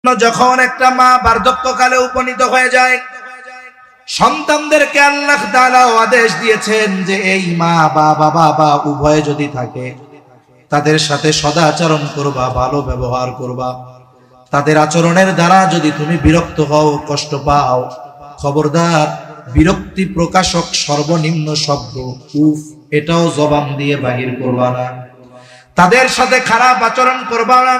যখন একটা মা বার্ধক্যকালে উপনীত হয়ে যায়, সন্তানদেরকে আল্লাহ তাআলা আদেশ দিয়েছেন যে এই মা বা বাবা উভয়ে যদি থাকে তাদের সাথে সদাচরণ করবা, ভালো ব্যবহার করবা। তাদের আচরণের দ্বারা যদি তুমি বিরক্ত হও, কষ্ট পাও, খবরদার বিরক্তি প্রকাশক সর্বনিম্ন শব্দ উফ এটাও জবান দিয়ে বাহির করবা না। তাদের সাথে খারাপ আচরণ করবা না।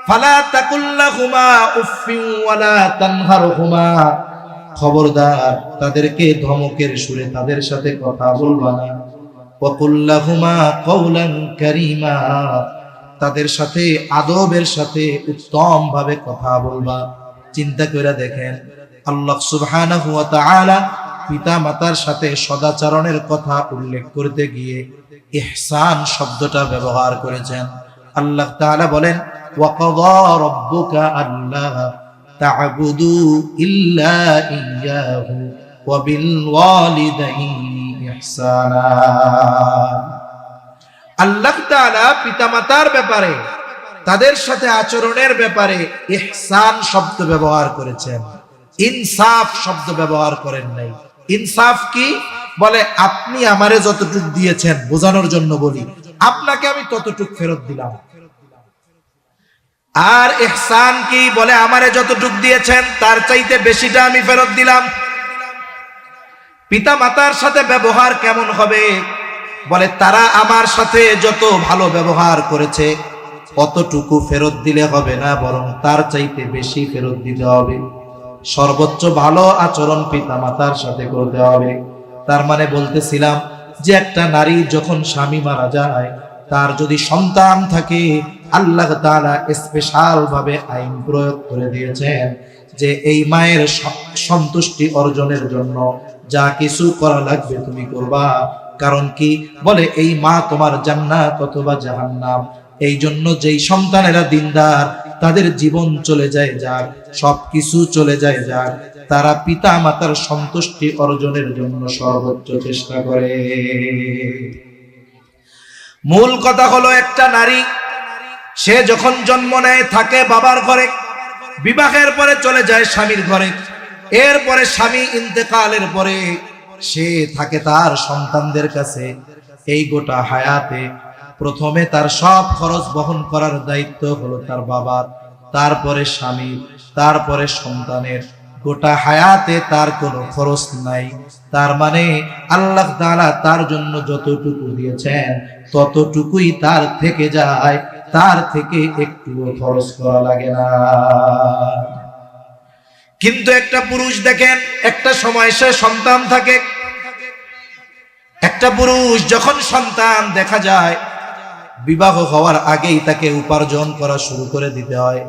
ফালা তাকুল্লাহুমা উফফিন ওয়ালা তানহারহুমা, খবরদার তাদেরকে ধমকের সুরে তাদের সাথে কথা বলবা না। ওয়াকুল্লাহুমা কওলান কারীমা, তাদের সাথে আদবের সাথে উত্তম ভাবে কথা বলবা। চিন্তা করে দেখেন, আল্লাহ সুবহানাহু ওয়া তাআলা পিতা মাতার সাথে সদাচরণের কথা উল্লেখ করতে গিয়ে ইহসান শব্দটা ব্যবহার করেছেন। আল্লাহ তাআলা বলেন ওয়াকাযা রাব্বুকা আল্লা তা'বুদু ইল্লা ইয়্যাহু ওয়া বিল ওয়ালিদাইনি ইহসানা। আল্লাহ তাআলা পিতামাতার ব্যাপারে, তাদের সাথে আচরণের ব্যাপারে ইহসান শব্দ ব্যবহার করেছেন, ইনসাফ শব্দ ব্যবহার করেন নাই। ইনসাফ কি? বলে আপনি আমারে যতটুকু দিয়েছেন, বোঝানোর জন্য বলি, আপনাকে আমি ততটুকু ফেরত দিলাম। আর ইহসান কি? বলে আমারে যতটুকু দিয়েছেন তার চাইতে বেশিটা আমি ফেরত দিলাম। পিতা মাতার সাথে ব্যবহার কেমন হবে? বলে তারা আমার সাথে যত ভালো ব্যবহার করেছে অতটুকু ফেরত দিলে হবে না, বরং তার চাইতে বেশি ফেরত দিতে হবে। সর্বোচ্চ ভালো আচরণ পিতা মাতার সাথে করতে হবে। তার মানে বলতেছিলাম যে একটা নারী যখন স্বামী মারা যায়, তার যদি সন্তান থাকে, আল্লাহ তাআলা স্পেশাল ভাবে আইন প্রয়োগ করে দিয়েছেন যে এই মায়ের সন্তুষ্টি অর্জনের জন্য যা কিছু করা লাগবে তুমি করবা। কারণ কি? বলে এই মা তোমার জান্নাত অথবা জাহান্নাম। এই জন্য যেই সন্তানেরা দিনদার, তাদের জীবন চলে যায় যাক, সবকিছু চলে যায় যাক, তারা পিতা মাতার সন্তুষ্টি অর্জনের জন্য সর্বোচ্চ চেষ্টা করে। মূল কথা হলো একটা নারী সে যখন জন্ম নেয় থাকে বাবার ঘরে, বিবাহের পরে চলে যায় স্বামীর ঘরে, এরপরে স্বামী ইন্তেকালের পরে সে থাকে তার সন্তানদের কাছে। এই গোটা হায়াতে প্রথমে তার সব খরচ বহন করার দায়িত্ব হলো তার বাবার, তারপরে স্বামী, তারপরে সন্তানের। গোটা হায়াতে তার কোনো খরচ নাই। তার মানে আল্লাহ তাআলা তার জন্য যতটুকু দিয়েছেন ততটুকুই তার থেকে যায়, তার থেকে একটুও খরচ করা লাগে না। কিন্তু একটা পুরুষ দেখেন, একটা সময় সে সন্তান থাকে। একটা পুরুষ যখন সন্তান দেখা যায়, বিবাহ হওয়ার আগেই তাকে উপার্জন করা শুরু করে দিতে হয়।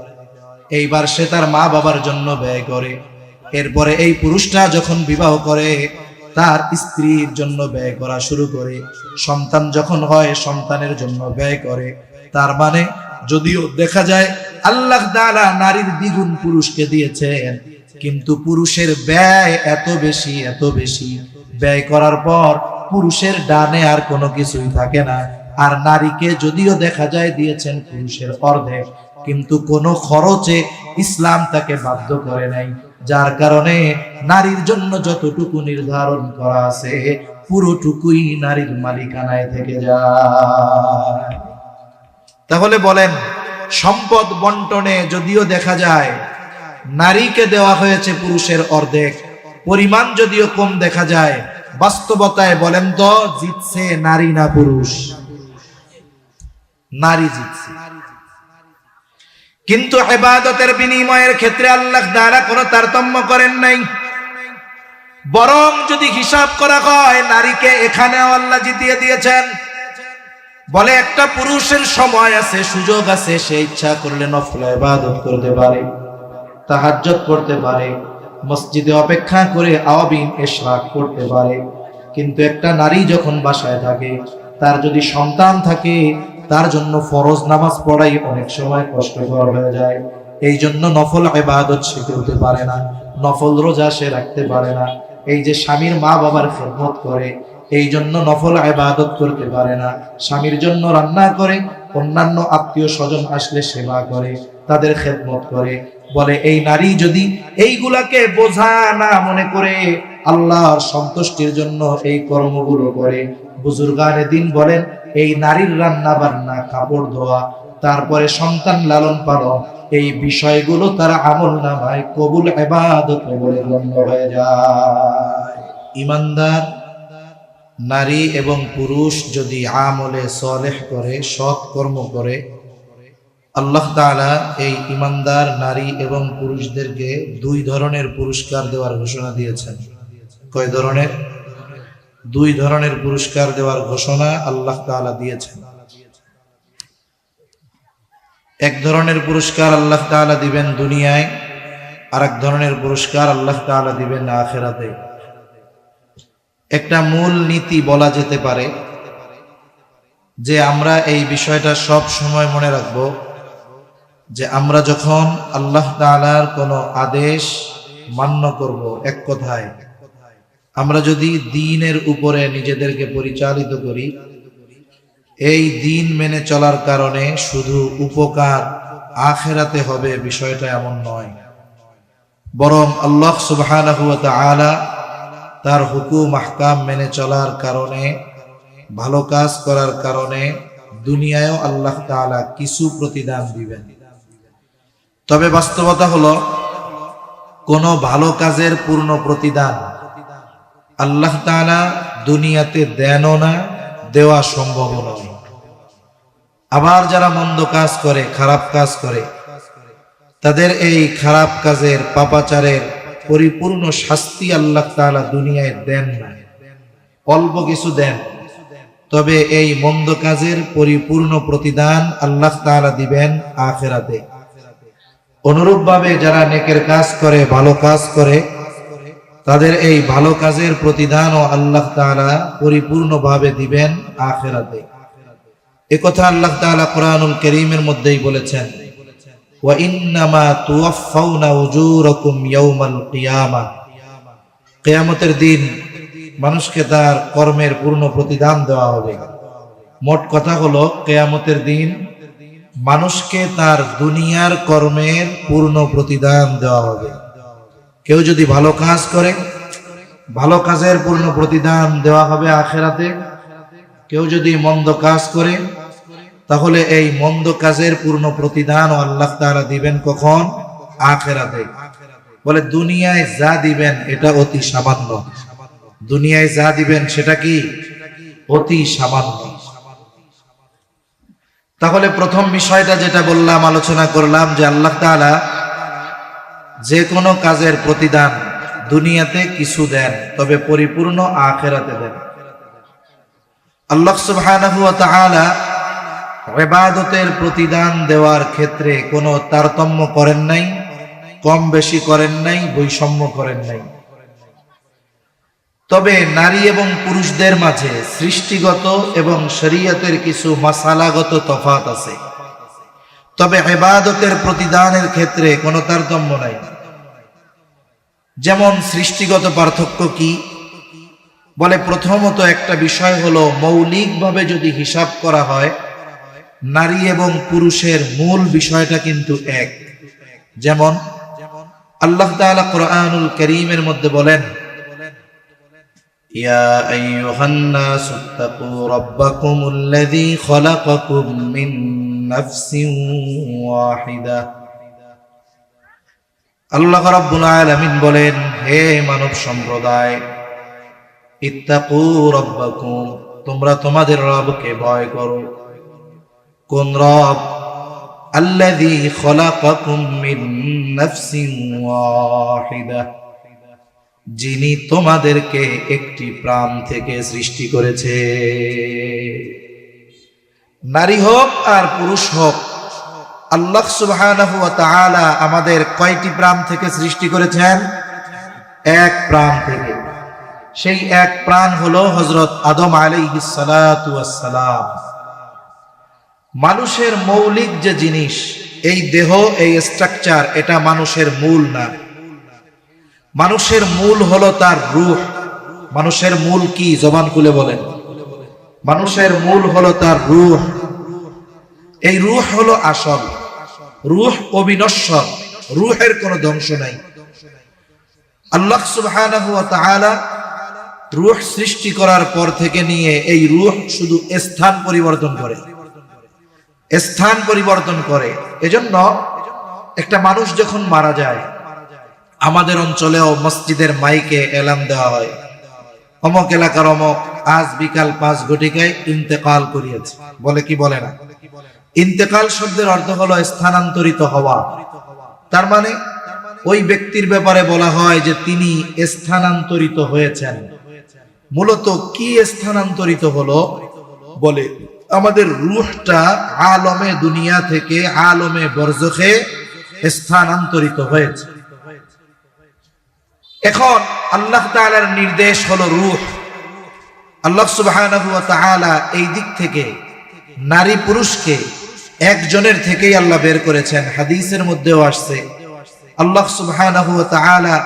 এইবার সে তার মা বাবার জন্য ব্যয় করে। এরপরে এই পুরুষটা যখন বিবাহ করে তার স্ত্রীর জন্য ব্যয় করা শুরু করে। সন্তান যখন হয় সন্তানের জন্য ব্যয় করে। তার মানে যদিও দেখা যায় আল্লাহ তাআলা নারীর দ্বিগুণ পুরুষকে দিয়েছেন, কিন্তু পুরুষের ব্যয় এত বেশি ব্যয় করার পর পুরুষের ডানে আর কোনো কিছুই থাকে না। আর নারীকে যদিও দেখা যায় দিয়েছেন পুরুষের অর্ধেক, কিন্তু কোনো খরচে ইসলাম তাকে বাধ্য করে নাই। যার কারণে নারীর জন্য যতটুকু নির্ধারণ করা আছে পুরোটুকুই নারীর মালিকানায় থেকে যায়। তাহলে বলেন, সম্পদ বন্টনে যদিও দেখা যায় নারীকে দেওয়া হয়েছে পুরুষের অর্ধেক, পরিমাণ যদিও কম দেখা যায়, বাস্তবতায় বলেন তো জিতছে নারী না পুরুষ? নারী জিতছে। কিন্তু ইবাদতের বিনিময়ের ক্ষেত্রে আল্লাহ তাআলা কোনো তারতম্য করেন নাই। বরং যদি হিসাব করা হয়, নারীকে এখানেও আল্লাহ জিতিয়ে দিয়েছেন। বলে একটা পুরুষের সময় আছে, সুযোগ আছে, সে ইচ্ছা করলে নফল ইবাদত করতে পারে, তাহাজ্জুদ পড়তে পারে, মসজিদে অপেক্ষা করে আওয়াবিন ইশরাক করতে পারে। কিন্তু একটা নারী যখন বাসায় থাকে, তার যদি সন্তান থাকে, তার জন্য ফরজ নামাজ পড়াই অনেক সময় কষ্টকর হয়ে যায়। এই জন্য নফল ইবাদত সে করতে পারে না, নফল রোজা সে রাখতে পারে না। এই যে স্বামীর মা বাবার খেদমত করে, এই জন্য নফল ইবাদত করতে পারে না। স্বামীর জন্য রান্না করে, অন্যান্য আত্মীয় স্বজন আসলে সেবা করে, তাদের খেদমত করে। বলে এই নারী যদি এইগুলাকে বোঝা না মনে করে আল্লাহর সন্তুষ্টির জন্য এই কর্মগুলো করে, বুজুর্গানে দিন বলেন এই নারীর রান্না বান্না, কাপড় ধোয়া, তারপরে সন্তান লালন পালন, এই বিষয়গুলো তার আমল নামায় কবুল ইবাদত বলে গণ্য হয়ে যায়। ইমানদার নারী এবং পুরুষ যদি আমলে সালেহ করে, সৎ কর্ম করে, আল্লাহ তাআলা এই ইমানদার নারী এবং পুরুষদেরকে দুই ধরনের পুরস্কার দেওয়ার ঘোষণা দিয়েছেন। কয় ধরনের? দুই ধরনের পুরস্কার দেওয়ার ঘোষণা আল্লাহ তাআলা দিয়েছেন। এক ধরনের পুরস্কার আল্লাহ তাআলা দিবেন দুনিয়ায়, আর এক ধরনের পুরস্কার আল্লাহ তাআলা দিবেন আখিরাতে। একটা মূল নীতি বলা যেতে পারে যে আমরা এই বিষয়টা সব সময় মনে রাখব যে আমরা যখন আল্লাহ তাআলার কোনো আদেশ মান্য করব, এক কথায় আমরা যদি দ্বীনের উপরে নিজেদেরকে পরিচালিত করি, এই দ্বীন মেনে চলার কারণে শুধু উপকার আখিরাতে হবে, বিষয়টা এমন নয়। বরং আল্লাহ সুবহানাহু ওয়া তাআলা তার হুকুম আহকাম মেনে চলার কারণে, ভালো কাজ করার কারণে দুনিয়ায়ও আল্লাহ তাআলা কিছু প্রতিদান দিবেন। তবে বাস্তবতা হলো কোনো ভালো কাজের পূর্ণ প্রতিদান আল্লাহ তাআলা দুনিয়াতে দেনও না, দেওয়া সম্ভব নয়। আবার যারা মন্দ কাজ করে, খারাপ কাজ করে, তাদের এই খারাপ কাজের, পাপাচারের পরিপূর্ণ শাস্তি আল্লাহ তাআলা দুনিয়ায় দেন না, অল্প কিছু দেন। তবে এই মন্দ কাজের পরিপূর্ণ প্রতিদান আল্লাহ তাআলা দিবেন আখিরাতে। অনুরূপভাবে যারা নেকের কাজ করে, ভালো কাজ করে, তাদের এই ভালো কাজের প্রতিদানও আল্লাহ তাআলা পরিপূর্ণভাবে দিবেন আখিরাতে। একথা আল্লাহ তাআলা কোরআনুল কারীমের মধ্যেই বলেছেন, ওয়া ইন্নামা তুওয়াফাউনা উজুরাকুম ইয়াউমাল কিয়ামাহ। কিয়ামতের দিন মানুষকে তার কর্মের পূর্ণ প্রতিদান দেওয়া হবে। মোট কথা হলো কিয়ামতের দিন মানুষকে তার দুনিয়ার কর্মের পূর্ণ প্রতিদান দেওয়া হবে। কেউ যদি ভালো কাজ করে, ভালো কাজের পূর্ণ প্রতিদান দেওয়া হবে আখিরাতে। কেউ যদি মন্দ কাজ করে, তাহলে এই মন্দ কাজের পূর্ণ প্রতিদান আল্লাহ তাআলা দিবেন কখন? আখিরাতে। বলে দুনিয়ায় যা দিবেন এটা অতি সামান্য, দুনিয়ায় যা দিবেন সেটা কি? অতি সামান্য। তাহলে প্রথম বিষয়টা যেটা বললাম, আলোচনা করলাম যে আল্লাহ তাআলা যে কোনো কাজের প্রতিদান দুনিয়াতে কিছু দেন, তবে পরিপূর্ণ আখিরাতে দেন। আল্লাহ সুবহানাহু ওয়া তাআলা ইবাদতের প্রতিদান দেওয়ার ক্ষেত্রে কোনো তারতম্য করেন নাই, কম বেশি করেন নাই, বৈষম্য করেন নাই। তবে নারী এবং পুরুষদের মাঝে সৃষ্টিগত এবং শরীয়তের কিছু মাসালাগত তফাত আছে। তবে ইবাদতের প্রতিদানের ক্ষেত্রে কোনো তারতম্য নাই। যেমন সৃষ্টিগত পার্থক্য কি? বলে প্রথমত একটা বিষয় হলো, মৌলিকভাবে যদি হিসাব করা হয়, নারী এবং পুরুষের মূল বিষয়টা কিন্তু এক। যেমন আল্লাহ তাআলা কোরআনুল কারীমের মধ্যে বলেন, ইয়া আইয়ুহান নাসুত্তাকু রাব্বাকুমুল্লাযী খালাকাকুম মিন নাফসিন ওয়াহিদা। আল্লাহ রাব্বুল আলামিন বলেন, হে মানব সম্প্রদায়, ইত্তাকু রাব্বাকুম, তোমরা তোমাদের রবকে ভয় করো। কোন রব? আল্লাযী খালাকাকুম মিন নাফসিন ওয়াহিদা, যিনি তোমাদেরকে একটি প্রাণ থেকে সৃষ্টি করেছে। নারী হোক আর পুরুষ হোক, আল্লাহ সুবহানাহু ওয়া তাআলা আমাদের কয়টি প্রাণ থেকে সৃষ্টি করেছেন? এক প্রাণ থেকে। সেই এক প্রাণ হলো হযরত আদম আলাইহিস সালাতু ওয়াস সালাম। মানুষের মৌলিক যে জিনিস, এই দেহ, এই স্ট্রাকচার, এটা মানুষের মূল না। মানুষের মূল হলো তার রূহ। মানুষের মূল কি? জবান খুলে বলেন। মানুষের মূল হলো তার রূহ। এই রূহ হলো আসল। রূহ অবিনশ্বর, রূহের কোনো ধ্বংস নাই। আল্লাহ সুবহানাহু ওয়া তাআলা রূহ সৃষ্টি করার পর থেকে নিয়ে এই রূহ শুধু স্থান পরিবর্তন করে, স্থান পরিবর্তন করে। এজন্য একটা মানুষ যখন মারা যায়, আমাদের অঞ্চলেও মসজিদের মাইকে এলান দেওয়া হয়, অমুক এলাকার অমুক আজ বিকাল 5 ঘটিকায় ইন্তেকাল করিয়েছে, বলে কি বলে না? ইন্তেকাল শব্দের অর্থ হলো স্থানান্তরিত হওয়া। তার মানে ওই ব্যক্তির ব্যাপারে বলা হয় যে তিনি স্থানান্তরিত হয়েছেন। মূলত কি স্থানান্তরিত হলো? বলে আমাদের রূহটা আলমে দুনিয়া থেকে আলমে বরজখে স্থানান্তরিত হয়েছে। এখন আল্লাহ তাআলার নির্দেশ হলো রূহ। আল্লাহ সুবহানাহু ওয়া তাআলা এই দিক থেকে নারী পুরুষকে একজনের থেকেই আল্লাহ বের করেছেন। হাদিসের মধ্যেও আসছে আল্লাহ সুবহানাহু ওয়া তাআলা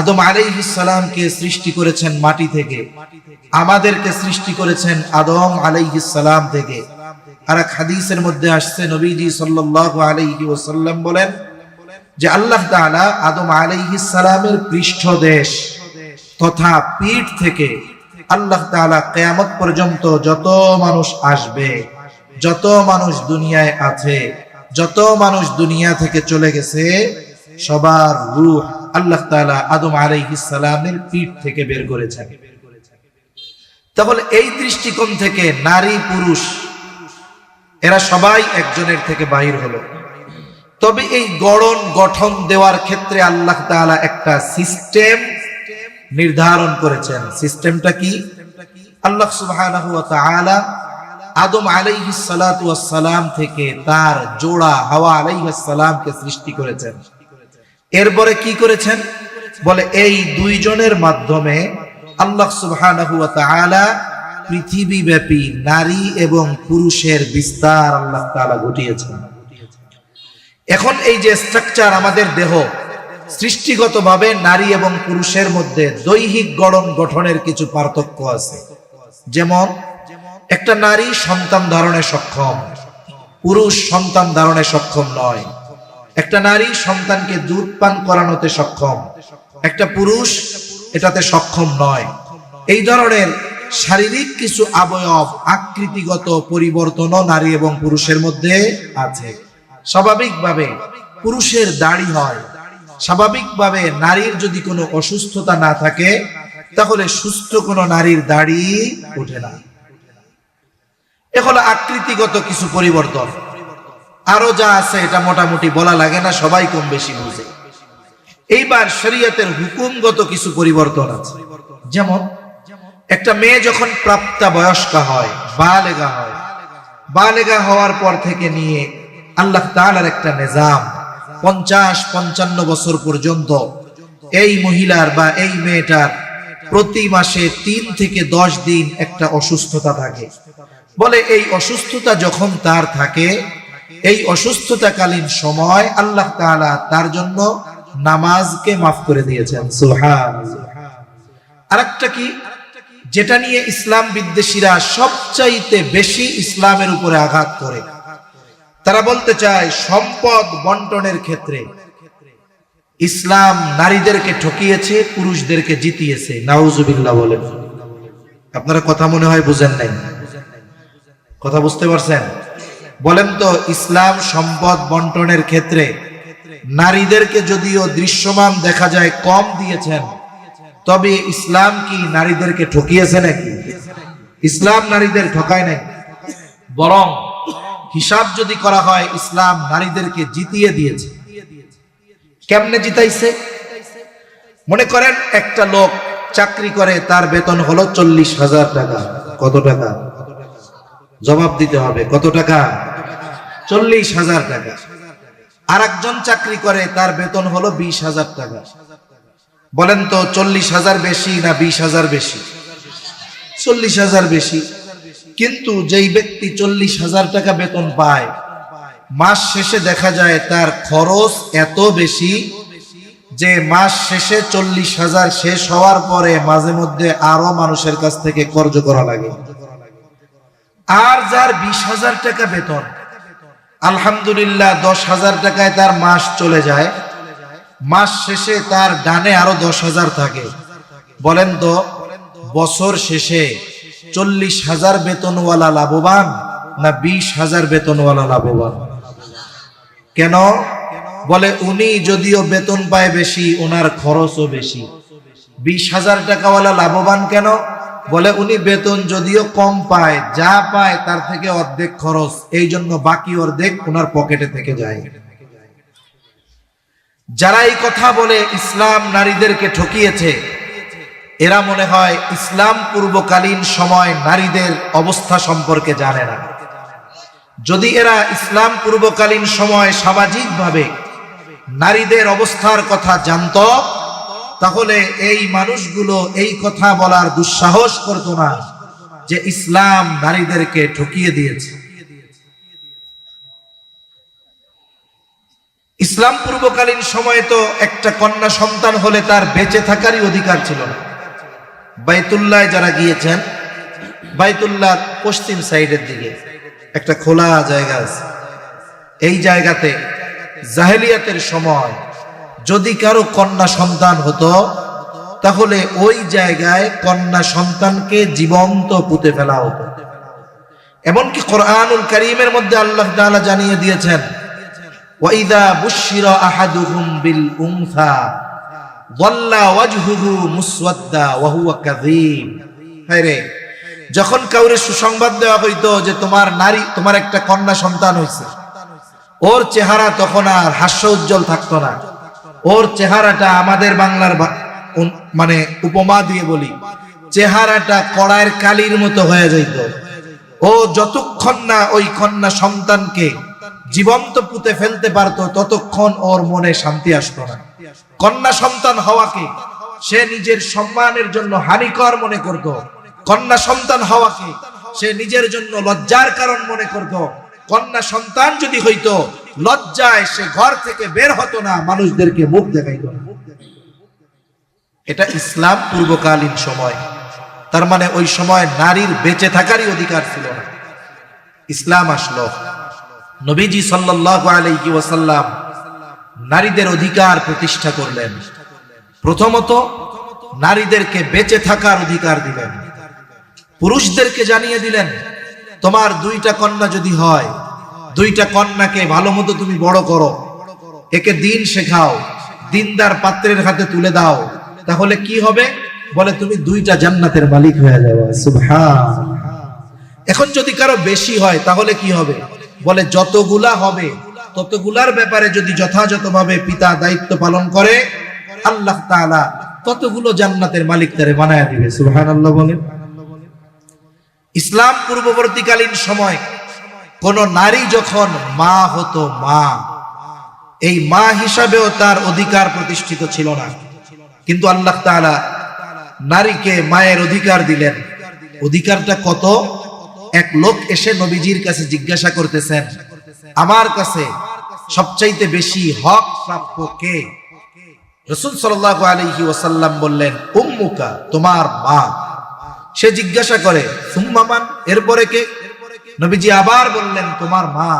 আদম আলাইহিস সালামকে সৃষ্টি করেছেন মাটি থেকে, আমাদেরকে সৃষ্টি করেছেন আদম আলাইহিস সালাম থেকে। আর এক হাদিসের মধ্যে আসছে নবীজি সাল্লাল্লাহু আলাইহি ওয়াসাল্লাম বলেন যে আল্লাহ তাআলা আদম আলাইহিস সালামের পৃষ্ঠদেশ তথা পিঠ থেকে আল্লাহ তাআলা কিয়ামত পর্যন্ত যত মানুষ আসবে, যত মানুষ দুনিয়ায় আছে, যত মানুষ দুনিয়া থেকে চলে গেছে, সবার রূহ আল্লাহ তাআলা আদম আলাইহিস সালামের পিঠ থেকে বের করেছেন। তাহলে এই দৃষ্টিকোণ থেকে নারী পুরুষ এরা সবাই একজনের থেকে বাহির হলো। তবে এই গঠন দেওয়ার ক্ষেত্রে আল্লাহ তাআলা একটা সিস্টেম নির্ধারণ করেছেন। সিস্টেমটা কি? আল্লাহ সুবহানাহু ওয়া তাআলা আদম আলাইহিস সালাতু ওয়াস সালাম থেকে তার জোড়া হাওয়া আলাইহিস সালামকে সৃষ্টি করেছেন। এরপরে কি করেছেন? বলে এই দুইজনের মাধ্যমে আল্লাহ সুবহানাহু ওয়া তাআলা পৃথিবীব্যাপী নারী এবং পুরুষের বিস্তার আল্লাহ তাআলা ঘটিয়েছেন। এখন এই যে স্ট্রাকচার আমাদের দেহ, সৃষ্টিগতভাবে নারী এবং পুরুষের মধ্যে দৈহিক গঠনের কিছু পার্থক্য আছে। যেমন একটা নারী সন্তান ধারণে সক্ষম, পুরুষ সন্তান ধারণে সক্ষম নয়। একটা নারী সন্তানকে দুধ পান করানোতে সক্ষম, একটা পুরুষ এটাতে সক্ষম নয়। এই ধরনের শারীরিক কিছু অবয়ব আকৃতিগত পরিবর্তনও নারী এবং পুরুষের মধ্যে আছে। স্বাভাবিকভাবে পুরুষের দাড়ি হয়, স্বাভাবিকভাবে নারীর যদি কোনো অসুস্থতা না থাকে তাহলে সুস্থ কোনো নারীর দাড়ি ওঠে না। এখন আকৃতিগত কিছু পরিবর্তন, আরো যা আছে এটা মোটামুটি বলা লাগে না, সবাই কম বেশি বুঝে। এইবার শরীয়তের হুকুমগত কিছু পরিবর্তন আছে। যেমন একটা মেয়ে যখন প্রাপ্তবয়স্কা হয়, বালেগা হয়, বালেগা হওয়ার পর থেকে নিয়ে আল্লাহ তাআলার একটা নিজাম, 50-55 বছর পর্যন্ত এই মহিলার বা এই মেয়েটার প্রতি মাসে 3 থেকে 10 দিন একটা অসুস্থতা থাকে। বলে এই অসুস্থতা যখন তার থাকে, এই অসুস্থতাকালীন সময় আল্লাহ তাআলা তার জন্য নামাজকে মাফ করে দিয়েছেন। সুবহানাল্লাহ। আরেকটা কি, যেটা নিয়ে ইসলাম বিদ্বেষীরা সবচাইতে বেশি ইসলামের উপরে আঘাত করে, তারা বলতে চায় সম্পদ বন্টনের ক্ষেত্রে ইসলাম নারীদেরকে ঠকিয়েছে, পুরুষদেরকে জিতিয়েছে। নাউজুবিল্লাহ বলেন। আপনারা কথা মনে হয় বুঝেন নাই, কথা বুঝতে পারছেন? বলেন তো, ইসলাম সম্পদ বন্টনের ক্ষেত্রে নারীদেরকে যদিও দৃশ্যমান দেখা যায় কম দিয়েছেন, তবে ইসলাম কি নারীদেরকে ঠকিয়েছে নাকি? ইসলাম নারীদের ঠকায় নাই, বরং হিসাব যদি করা হয় ইসলাম নারীদেরকে জিতিয়ে দিয়েছে। কেমনে জিতাইছে? মনে করেন একটা লোক চাকরি করে, তার বেতন হলো 40,000 টাকা। কত টাকা? জবাব দিতে হবে। কত টাকা? 40,000 টাকা। আর একজন চাকরি করে, তার বেতন হলো 20,000 টাকা। বলেন তো 40,000 বেশি না 20,000 বেশি? 40,000 বেশি। কিন্তু যেই ব্যক্তি 40,000 টাকা বেতন পায়, মাস শেষে দেখা যায় তার খরচ এত বেশি যে মাস শেষে 40,000 শেষ হওয়ার পরে মাঝে মধ্যে আরো মানুষের কাছ থেকে কর্জ করা লাগে। আর যার 20,000 টাকা বেতন, আলহামদুলিল্লাহ 10,000 টাকায় তার মাস চলে যায়, মাস শেষে তার ডানে আরো 10,000 থাকে। বলেন তো বছর শেষে 40,000 বেতনওয়ালা লাভবান না 20,000 বেতনওয়ালা লাভবান? কেন? বলে উনি যদিও বেতন পায় বেশি, ওনার খরচও বেশি। 20,000 টাকাওয়ালা লাভবান কেন? বলে উনি বেতন যদিও কম পায়, যা পায় তার থেকে অর্ধেক খরচ, এই জন্য বাকি অর্ধেক ওনার পকেটে থেকে যায়। যারা এই কথা বলে ইসলাম নারীদেরকে ঠকিয়েছে, এরা মনে হয় ইসলাম পূর্বকালীন সময় নারীদের অবস্থা সম্পর্কে জানে না। যদি এরা ইসলাম পূর্বকালীন সময় সামাজিকভাবে নারীদের অবস্থার কথা জানতো, তাহলে এই মানুষগুলো এই কথা বলার দুঃসাহস করতো না যে ইসলাম নারীদেরকে ঠকিয়ে দিয়েছে। ইসলাম পূর্বকালীন সময়ে তো একটা কন্যা সন্তান হলে তার বেঁচে থাকারই অধিকার ছিল না। বাইতুল্লাহ যারা গিয়েছেন, বাইতুল্লাহ পশ্চিম সাইডের দিকে একটা খোলা জায়গা আছে। এই জায়গাতে জাহেলিয়াতের সময় যদি কারো কন্যা সন্তান হতো, তাহলে ওই জায়গায় কন্যা সন্তানকে জীবন্ত পুঁতে ফেলা হতো। এমনকি কোরআনুল কারীমের মধ্যে আল্লাহ তাআলা জানিয়ে দিয়েছেন, ওয়াইদা বুশিরা আহাদুহুম বিল উনসা ওয়াল্লা ওয়াজহুহু মুসওয়াদ্দা ওয়া হুয়া কাযীব। হায়রে, যখন কাউরে সুসংবাদ দেওয়া হইতো যে তোমার একটা কন্যা সন্তান হইছে, ওর চেহারা তখন আর হাস্য উজ্জ্বল থাকতো না। ওর চেহারাটা আমাদের বাংলার মানে উপমা দিয়ে বলি, চেহারাটা কড়াইয়ের কালির মতো হয়ে যাইত। ও যতক্ষণ না ওই কন্যা সন্তানকে জীবন্ত পুঁতে ফেলতে পারতো, ততক্ষণ ওর মনে শান্তি আসতো না। কন্যা সন্তান হওয়াকে সে নিজের সম্মানের জন্য হানিকর মনে করত। কন্যা সন্তান হওয়াকে সে নিজের জন্য লজ্জার কারণ মনে করত। কন্যা সন্তান যদি হইতো, লজ্জায় সে ঘর থেকে বের হতো না, মানুষদেরকে মুখ দেখাইত না। এটা ইসলাম পূর্বকালীন সময়। তার মানে ওই সময় নারীর বেঁচে থাকারই অধিকার ছিল না। ইসলাম আসলো, নবীজি সাল্লাল্লাহু আলাইহি ওয়াসাল্লাম নারীদের অধিকার প্রতিষ্ঠা করলেন। প্রথমত নারীদেরকে বেঁচে থাকার অধিকার দিলেন। পুরুষদেরকে জানিয়ে দিলেন, তোমার 2টা কন্যা যদি হয়, 2টা কন্যাকে ভালো মতো তুমি বড় করো, একে দিন শেখাও, দিনদার পাত্রের হাতে তুলে দাও, তাহলে কি হবে? বলে তুমি 2টা জান্নাতের মালিক হয়ে যাবে। সুবহানাল্লাহ। এখন যদি কারো বেশি হয় তাহলে কি হবে? বলে যতগুলা হবে ততগুলার ব্যাপারে যদি যথাযথভাবে পিতা দায়িত্ব পালন করে, আল্লাহ তাআলা ততগুলো জান্নাতের মালিক তারে বানায়া দিবে। সুবহানাল্লাহ বলেন। ইসলাম পূর্ববর্তীকালীন সময় কোন নারী যখন মা হতো, মা, এই মা হিসাবেও তার অধিকার প্রতিষ্ঠিত ছিল না। কিন্তু আল্লাহ তাআলা নারীকে মায়ের অধিকার দিলেন। অধিকারটা কত? এক লোক এসে নবীজির কাছে জিজ্ঞাসা করতেছেন, আমার কাছে সবচাইতে বেশি হক প্রাপ্য কে? রাসূল সাল্লাল্লাহু আলাইহি ওয়াসাল্লাম বললেন, উম্মুকা, তোমার মা। সে জিজ্ঞাসা করে, সুম্মা মান, এরপরে কে? নবীজি আবার বললেন, তোমার মা।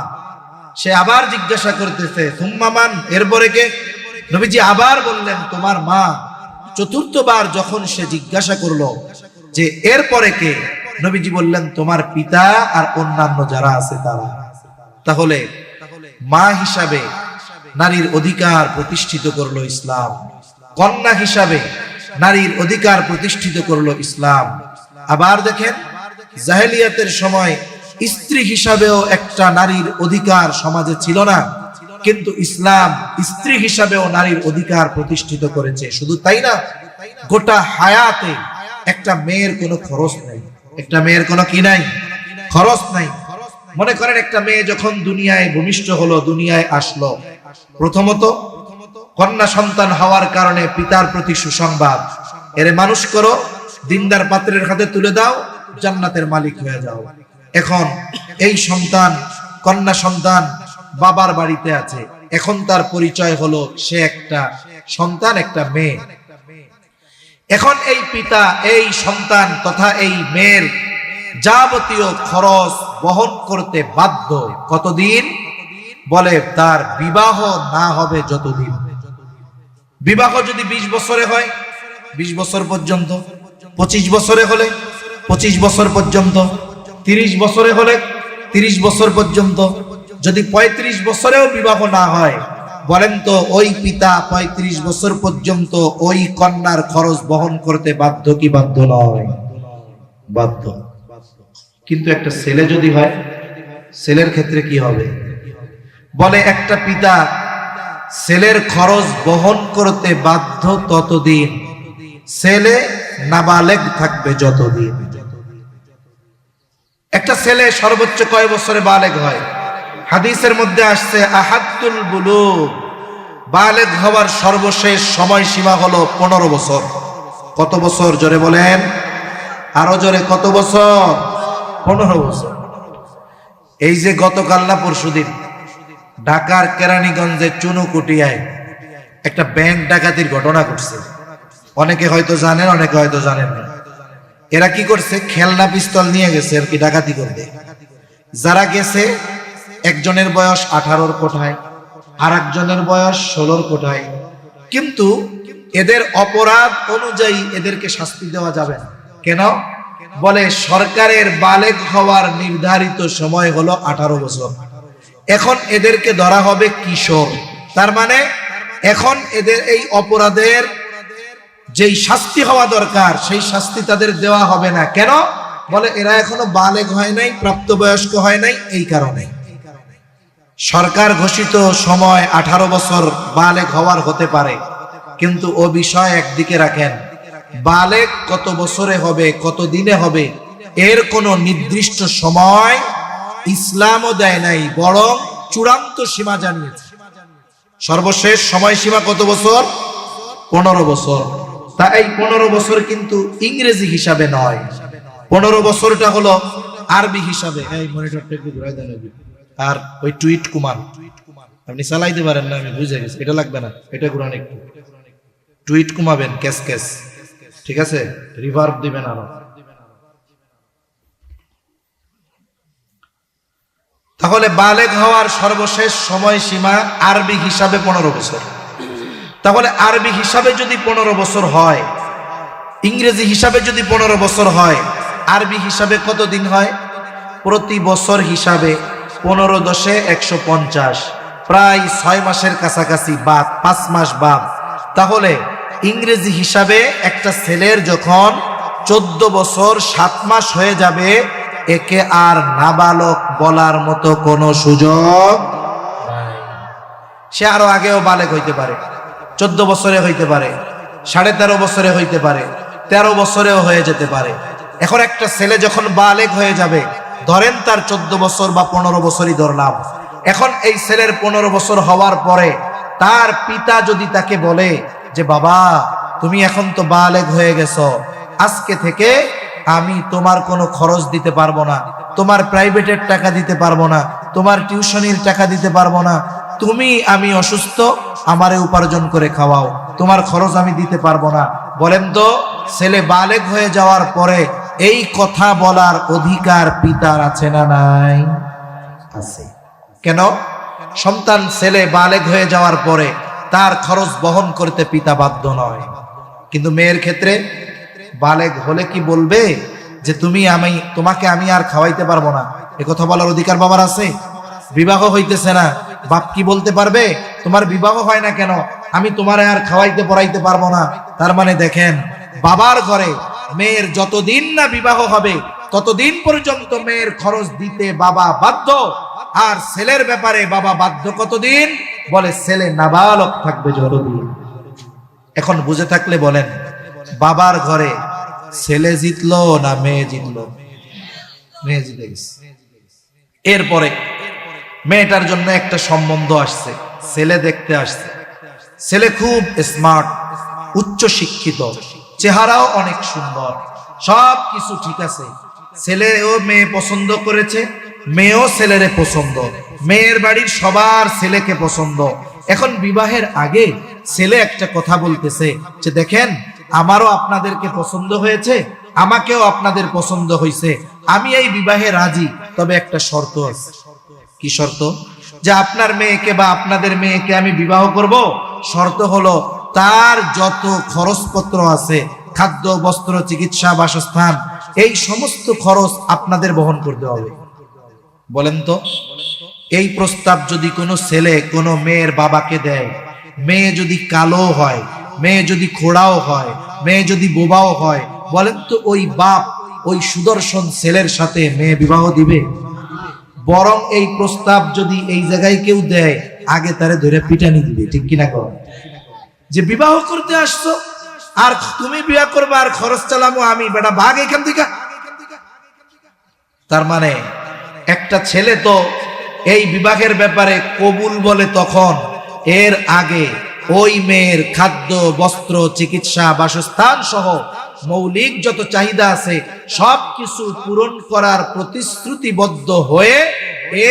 সে আবার জিজ্ঞাসা করতেছে, সুম্মা মান, এরপরে কে? নবীজি আবার বললেন, তোমার মা। চতুর্থবার যখন সে জিজ্ঞাসা করলো যে এরপরে কে, নবীজি বললেন, তোমার পিতা আর অন্যান্য যারা আছে তারা। তাহলে মা হিসাবে নারীর অধিকার প্রতিষ্ঠিত করলো ইসলাম। কন্যা হিসাবে নারীর অধিকার প্রতিষ্ঠিত করলো ইসলাম। আবার দেখেন, জাহেলিয়াতের সময় স্ত্রী হিসাবেও একটা নারীর অধিকার সমাজে ছিল না, কিন্তু ইসলাম স্ত্রী হিসাবেও নারীর অধিকার প্রতিষ্ঠিত করেছে। শুধু তাই না, গোটা হায়াতে একটা মেয়ের কোনো খরচ নাই। একটা মেয়ের কোনো কি নাই? খরচ নাই। মনে করেন একটা মেয়ে যখন দুনিয়ায় ভূমিষ্ঠ হলো, দুনিয়ায় আসলো, প্রথমত কন্যা সন্তান হওয়ার কারণে পিতার প্রতি সুসংবাদ, এরে মানুষ করো, দিনদার পাত্রের হাতে তুলে দাও, জান্নাতের মালিক হয়ে যাও। এখন এই সন্তান, কন্যা সন্তান বাবার বাড়িতে আছে, এখন তার পরিচয় হলো সে একটা সন্তান, একটা মেয়ে। এখন এই পিতা এই সন্তান তথা এই মেয়ের যাবতীয় খরচ বহন করতে বাধ্য। কতদিন? বলে তার বিবাহ না হবে যতদিন। বিবাহ যদি 20 বছরে হয় 20 বছর পর্যন্ত, 25 বছরে হলে 25 বছর পর্যন্ত, 30 বছরে হলে 30 বছর পর্যন্ত, যদি 35 বছরেও বিবাহ না হয়, বলেন তো ওই পিতা 35 বছর পর্যন্ত ওই কন্যার খরচ বহন করতে বাধ্য কি বাধ্য নয়? বাধ্য। কিন্তু একটা ছেলে যদি হয়, ছেলের ক্ষেত্রে কি হবে? বলে একটা পিতা ছেলের খরচ বহন করতে বাধ্য ততদিন, ছেলে নাবালেগ থাকবে যতদিন। একটা ছেলে সর্বোচ্চ কয় বছরে বালেগ হয়? হাদিসের মধ্যে আসছে আহাদুল বুলুগ, বালেগ হওয়ার সর্বশেষ সময়সীমা হলো 15 বছর। কত বছর? জোরে বলেন, আরো জোরে, কত বছর? 15 বছর। এই যে গতকাল না পরশুদিন ঢাকার কেরানীগঞ্জের চুনুকুটিয়ায় একটা ব্যাংক ডাকাতির ঘটনা ঘটছে। অনেকে হয়তো জানেন, অনেকে হয়তো জানেন না। এরা কি করছে? খেলনা পিস্তল নিয়ে গেছে আর কি ডাকাতি করতে। যারা গেছে একজনের বয়স 18-র কোঠায়, আর একজনের বয়স 16-র কোঠায়। কিন্তু এদের অপরাধ অনুযায়ী এদেরকে শাস্তি দেওয়া যাবে না। কেন? বলে সরকারের বালেগ হওয়ার নির্ধারিত সময় হলো 18 বছর। এখন এদেরকে ধরা হবে কিশোর। তার মানে এখন এদের এই অপরাধের যেই শাস্তি হওয়া দরকার সেই শাস্তি তাদের দেওয়া হবে না। কেন? বলে এরা এখনো বালেগ হয় নাই, প্রাপ্তবয়স্ক হয় নাই। এই কারণে সরকার ঘোষিত সময় 18 বছর বালেগ হওয়ার হতে পারে, কিন্তু ও বিষয় একদিকে রাখেন, বালেগ কত বছরে হবে, কত দিনে হবে, এর কোনো নির্দিষ্ট সময় ইসলামও দেয় নাই, বরং চূড়ান্ত সীমা জানিয়েছে। সর্বশেষ সময়সীমা কত বছর? 15 বছর। তা এই 15 বছর কিন্তু ইংরেজি হিসাবে নয়, 15 বছরটা হলো আরবি হিসাবে। এই মনিটরটা একটু ঘুরাই দেন, আর ওই টুইট কুমার আপনি চালাইতে পারেন না, আমি বুঝে গেছি, এটা লাগবে না, এটা ঘুরান একটু। টুইট কুমাবেন, ক্যাস ক্যাস, ঠিক আছে? রিভার্ব দিবেন আরো। তাহলে বালেগ হওয়ার সর্বশেষ সময়সীমা আরবি হিসাবে 15 বছর। তাহলে আরবি হিসাবে যদি 15 বছর হয়, ইংরেজি হিসাবে যদি 15 বছর হয়, আরবি হিসাবে কত দিন হয়? প্রতি বছর হিসাবে 15 10 150, প্রায় 6 মাসের কাছাকাছি বাদ, 5 মাস বাদ। তাহলে ইংরেজি হিসাবে একটা ছেলের যখন 14 বছর 7 মাস হয়ে যাবে, একে আর নাবালক বলার মতো কোনো সুযোগ নাই। সে আরো আগেও বালেগ হইতে পারে, 14 বছরে হইতে পারে, 13.5 বছরে হইতে পারে, 13 বছরেও হয়ে যেতে পারে। এখন একটা ছেলে যখন বালেগ হয়ে যাবে, ধরেন তার 14 বছর বা 15 বছরই ধরলাম। এখন এই ছেলের 15 বছর হওয়ার পরে তার পিতা যদি তাকে বলে যে বাবা তুমি এখন তো বালেগ হয়ে গেছো, আজকে থেকে আমি তোমার কোনো খরচ দিতে পারবো না, তোমার প্রাইভেটের টাকা দিতে পারবো না, তোমার টিউশনির টাকা দিতে পারবো না, তুমি, আমি অসুস্থ, আমারে উপার্জন করে খাওয়াও, তোমার খরচ আমি দিতে পারবো না। বলেন তো ছেলে বালেগ হয়ে যাওয়ার পরে এই কথা বলার অধিকার পিতার আছে না নাই? আছে। কেন? সন্তান ছেলে বালেগ হয়ে যাওয়ার পরে তার খরচ বহন করতে পিতা বাধ্য নয়। কিন্তু মেয়ের ক্ষেত্রে বালেগ হলে কি বলবে যে তোমাকে আমি আর খাওয়াইতে পারবো না? এ কথা বলার অধিকার বাবার আছে? বিবাহ হইতেছে না, বাপ কি বলতে পারবে তোমার বিবাহ হয় না কেন, আমি তোমার আর খাওয়াইতে পড়াইতে পারবো না? তার মানে দেখেন, বাবার ঘরে মেয়ের যতদিন না বিবাহ হবে ততদিন পর্যন্ত মেয়ের খরচ দিতে বাবা বাধ্য। আর ছেলের ব্যাপারে বাবা বাধ্য কতদিন? বলে ছেলে নাবালক থাকবে যতদিন। এখন বুঝে থাকলে বলেন, বাবার ঘরে ছেলে জিতলো না মেয়ে জিতলো? মেয়ে জিতে গেছে। এরপরে মেয়েটার জন্য একটা সম্বন্ধ আসছে, ছেলে দেখতে আসছে। ছেলে খুব স্মার্ট, উচ্চ শিক্ষিত, চেহারাও অনেক সুন্দর, সব কিছু ঠিক আছে। ছেলেও মেয়ে পছন্দ করেছে, মেয়েও ছেলেরে পছন্দ, মেয়ের বাড়ির সবার ছেলেকে পছন্দ। এখন বিবাহের আগে ছেলে একটা কথা বলতেছে যে দেখেন, আমারও আপনাদেরকে পছন্দ হয়েছে, আমাকেও আপনাদের পছন্দ হয়েছে, আমি এই বিবাহে রাজি, তবে একটা শর্ত আছে। কি শর্ত? যে আপনার মেয়েকে বা আপনাদের মেয়েকে আমি বিবাহ করব, শর্ত হলো তার যত খরচপত্র আছে, খাদ্য, বস্ত্র, চিকিৎসা, বাসস্থান, এই সমস্ত খরচ আপনাদের বহন করতে হবে। বলেন তো, এই প্রস্তাব যদি কোনো ছেলে কোনো মেয়ের বাবাকে দেয়, মেয়ে যদি কালো হয়, মেয়ে যদি খোড়াও হয়, মেয়ে যদি বোবাও হয়, বলেন তো ওই বাপ ওই সুদর্শন ছেলের সাথে মেয়ে বিবাহ দিবে? বরং এই প্রস্তাব যদি এই জায়গায় কেউ দেয়, আগে তারে ধরে পিটানি দিবে। ঠিক কিনা কর? যে বিবাহ করতে আসছো আর তুমি বিবাহ করবে আর খরচ চালাবো আমি, বেটা ভাগ এখান থেকে। তার মানে একটা ছেলে তো এই বিবাহের ব্যাপারে কবুল বলে তখন, এর আগে ওই মেয়ের খাদ্য, বস্ত্র, চিকিৎসা, বাসস্থান সহ মৌলিক যত চাহিদা আছে সবকিছু পূরণ করার প্রতিশ্রুতিবদ্ধ হয়ে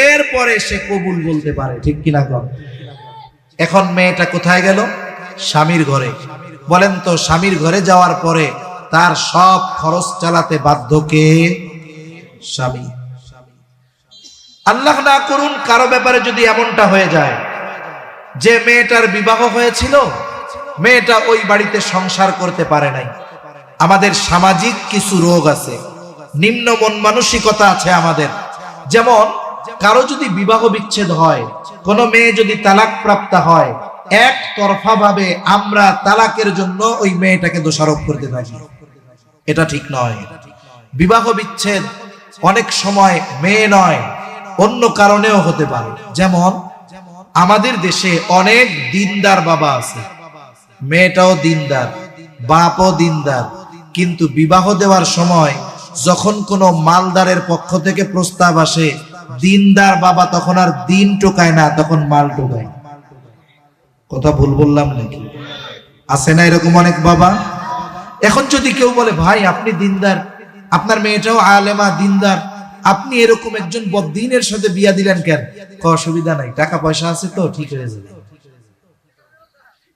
এরপরে সে কবুল বলতে পারে। ঠিক কিনা কর? এখন মেয়েটা কোথায় গেল? স্বামীর ঘরে। বলেন তো, স্বামীর ঘরে যাওয়ার পরে তার সব খরচ চালাতে বাধ্য কে? স্বামী। আল্লাহ না করুন কারো ব্যাপারে যদি এমনটা হয়ে যায় যে মেয়েটার বিবাহ হয়েছিল, মেয়েটা ওই বাড়িতে সংসার করতে পারে নাই। আমাদের সামাজিক কিছু রোগ আছে, নিম্ন মন মানসিকতা আছে আমাদের। যেমন কারো যদি বিবাহ বিচ্ছেদ হয়, কোন মেয়ে যদি তালাক প্রাপ্ত হয়, একতরফা ভাবে আমরা তালাকের জন্য ওই মেয়েটাকে দোষারোপ করতে থাকি। এটা ঠিক নয়। বিবাহ বিচ্ছেদ অনেক সময় মেয়ে নয়, অন্য কারণেও হতে পারে। যেমন আমাদের দেশে অনেক দিনদার বাবা আছে, মেয়েটাও দিনদার, বাপও দিনদার, কিন্তু বিবাহ দেওয়ার সময় যখন কোনো মালদারের পক্ষ থেকে প্রস্তাব আসে, দিনদার বাবা তখন আর দিন টোকায় না, তখন মাল টোকায়। কথা ভুল বললাম নাকি? আছে না এরকম অনেক বাবা? এখন যদি কেউ বলে ভাই আপনি দিনদার, আপনার মেয়েটাও আলেমা দিনদার, আপনি এরকম একজন বদ্দিনের সাথে বিয়া দিলেন কেন? অসুবিধা নাই, টাকা পয়সা আছে তো ঠিক হয়ে যাবে।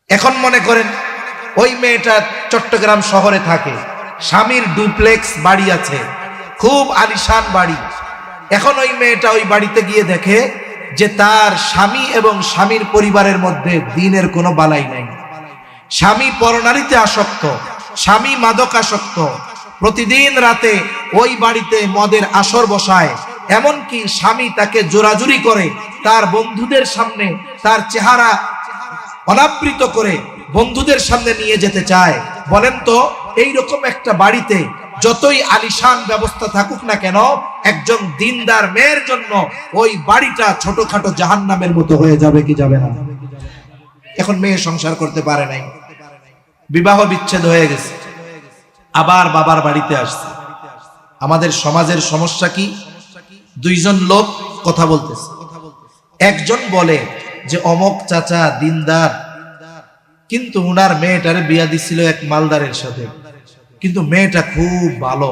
এখন মনে করেন ওই মেয়েটা চট্টগ্রাম শহরে থাকে, স্বামীর ডুপ্লেক্স বাড়ি আছে, খুব আলিশান বাড়ি। এখন ওই মেয়েটা ওই বাড়িতে গিয়ে দেখে যে তার স্বামী এবং স্বামীর পরিবারের মধ্যে দিনের কোনো বালাই নাই। স্বামী পরনারীতে আসক্ত, স্বামী মাদক আসক্ত, প্রতিদিন রাতে ওই বাড়িতে মদের আসর বসায়, এমনকি স্বামী তাকে জোরাজুরি করে, তার বন্ধুদের সামনে তার চেহারা অনাবৃত করে বন্ধুদের সামনে নিয়ে যেতে চায়। বলেন তো, এইরকম একটা বাড়িতে যতই আলিশান ব্যবস্থা থাকুক না কেন, একজন দিনদার মেয়ের জন্য ওই বাড়িটা ছোটখাটো জাহান্নামের মতো হয়ে যাবে কি যাবে না? এখন মেয়ে সংসার করতে পারে নাই, বিবাহ বিচ্ছেদ হয়ে গেছে, আবার বাবার বাড়িতে আসছে। আমাদের সমাজের সমস্যা কি? দুইজন লোক কথা বলতেছে, একজন বলে যে অমক চাচা দিনদার, কিন্তু উনার মেয়েটারে বিয়া দিছিল এক মালদারের সাথে, কিন্তু মেয়েটা খুব ভালো,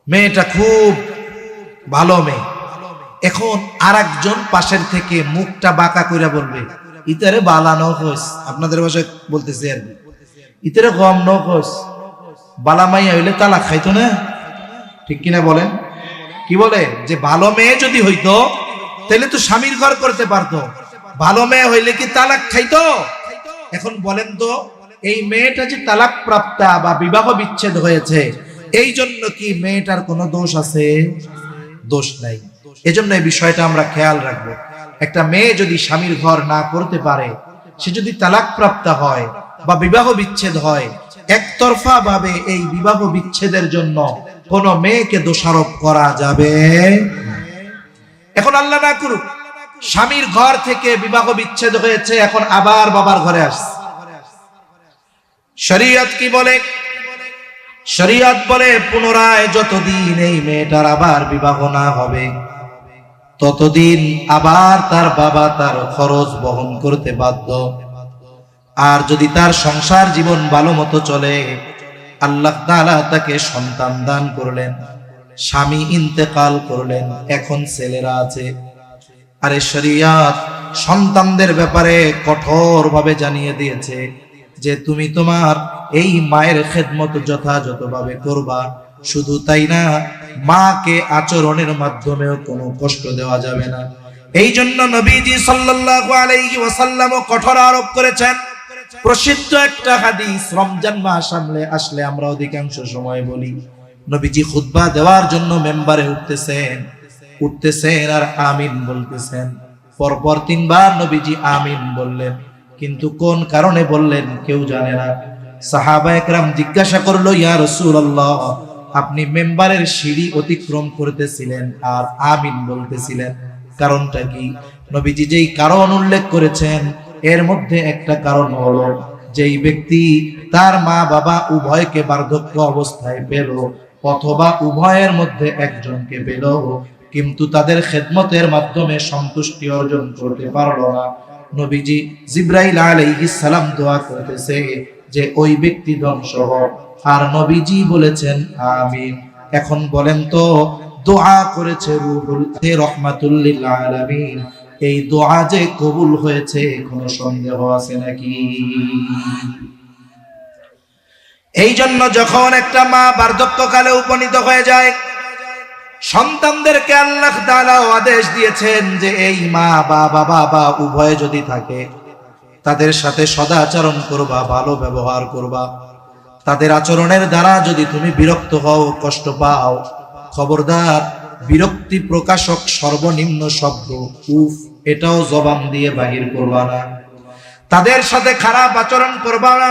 মেয়েটা খুব ভালো মেয়ে। এখন আরেকজন পাশের থেকে মুখটা বাঁকা কইরা বলবে ইতারে বালানো হোস, আপনাদের ভাষায় বলতেছে আর কি, ইতারে গম ন হোস, বালামাইয়া হইলে তালাক খাইতো না। ঠিক কিনা বলেন? কি বলে যে ভালো মেয়ে যদি হইতো তাহলে তো স্বামীর ঘর করতে পারতো, ভালো মেয়ে হইলে কি তালাক খাইতো? এখন বলেন তো, এই মেয়েটা যে তালাক প্রাপ্তা বা বিবাহ বিচ্ছেদ হয়েছে, এই জন্য কি মেয়েটার কোনো দোষ আছে? দোষ নাই। এজন্য এই বিষয়টা আমরা খেয়াল রাখবো। একটা মেয়ে যদি স্বামীর ঘর না করতে পারে, সে যদি তালাক প্রাপ্তা হয় বা বিবাহ বিচ্ছেদ হয়, একতরফা ভাবে এই বিবাহ বিচ্ছেদের জন্য কোন মেয়েকে দোষারোপ করা যাবে। এখন আল্লাহ না করুক স্বামীর ঘর থেকে বিবাহ বিচ্ছেদ হয়েছে, এখন আবার বাবার ঘরে আসছে। শরীয়ত কি বলে? শরীয়ত বলে পুনরায় যতদিন এই মেয়েটার আবার বিবাহ না হবে, ততদিন আবার তার বাবা তার খরচ বহন করতে বাধ্য। আর যদি তার সংসার জীবন ভালো মতো চলে, আল্লাহ তাআলা তাকে সন্তান দান করলেন, স্বামী ইন্তেকাল করলেন, এখন ছেলেরা আছে। আরে শরীয়ত সন্তানদের ব্যাপারে কঠোর ভাবে জানিয়ে দিয়েছে যে তুমি তোমার এই মায়ের খেদমত যথাযথভাবে করবা। শুধু তাই না, মাকে আচরণের মাধ্যমেও কোনো কষ্ট দেওয়া যাবে না। এই জন্য নবীজি সাল্লাল্লাহু আলাইহি ওয়াসাল্লাম কঠোর আরোপ করেছেন। প্রসিদ্ধ একটা হাদিস, রমজান মাস আসলে আমরা অধিকাংশ সময় বলি, নবীজি খুতবা দেওয়ার জন্য মেম্বারে উঠতেছেন আর আমিন বলতেছেন। পরপর 3 বার নবীজি আমিন বললেন, কিন্তু কোন কারণে বললেন কেউ জানে না। সাহাবা একরাম জিজ্ঞাসা করলো, ইয়া রাসূলুল্লাহ, আপনি মেম্বারের সিঁড়ি অতিক্রম করতেছিলেন আর আমিন বলতেছিলেন, কারণটা কি? নবীজি যেই কারণ উল্লেখ করেছেন এর মধ্যে একটা কারণ হলো, যেই ব্যক্তি তার মা বাবা উভয়কে বার্ধক্য অবস্থায় পেল অথবা উভয়ের মধ্যে একজনকে পেল, কিন্তু তাদের খেদমতের মাধ্যমে সন্তুষ্টি অর্জন করতে পারলো না, নবীজি জিবরাইল আলাইহিস সালাম দোয়া করতেছে যে ওই ব্যক্তি ধ্বংস হোক, আর নবীজি বলেছেন আমিন। এখন বলেন তো, দোয়া করেছে রুহুল রহমাতুল লিল আলামিন, এই দোয়া যে কবুল হয়েছে কোনো সন্দেহ আছে নাকি? এই জন্য যখন একটা মা বার্ধক্যকালে উপনীত হয়ে যায়, সন্তানদেরকে আল্লাহ তাআলা আদেশ দিয়েছেন যে এই মা বাবা উভয়ে যদি থাকে তাদের সাথে সদাচরণ করবা, ভালো ব্যবহার করবা। তাদের আচরণের দ্বারা যদি তুমি বিরক্ত হও, কষ্ট পাও, খবরদার বিরক্তি প্রকাশক সর্বনিম্ন শব্দ উফ এটাও জবান দিয়ে বাহির করবা না। তাদের সাথে খারাপ আচরণ করবা না।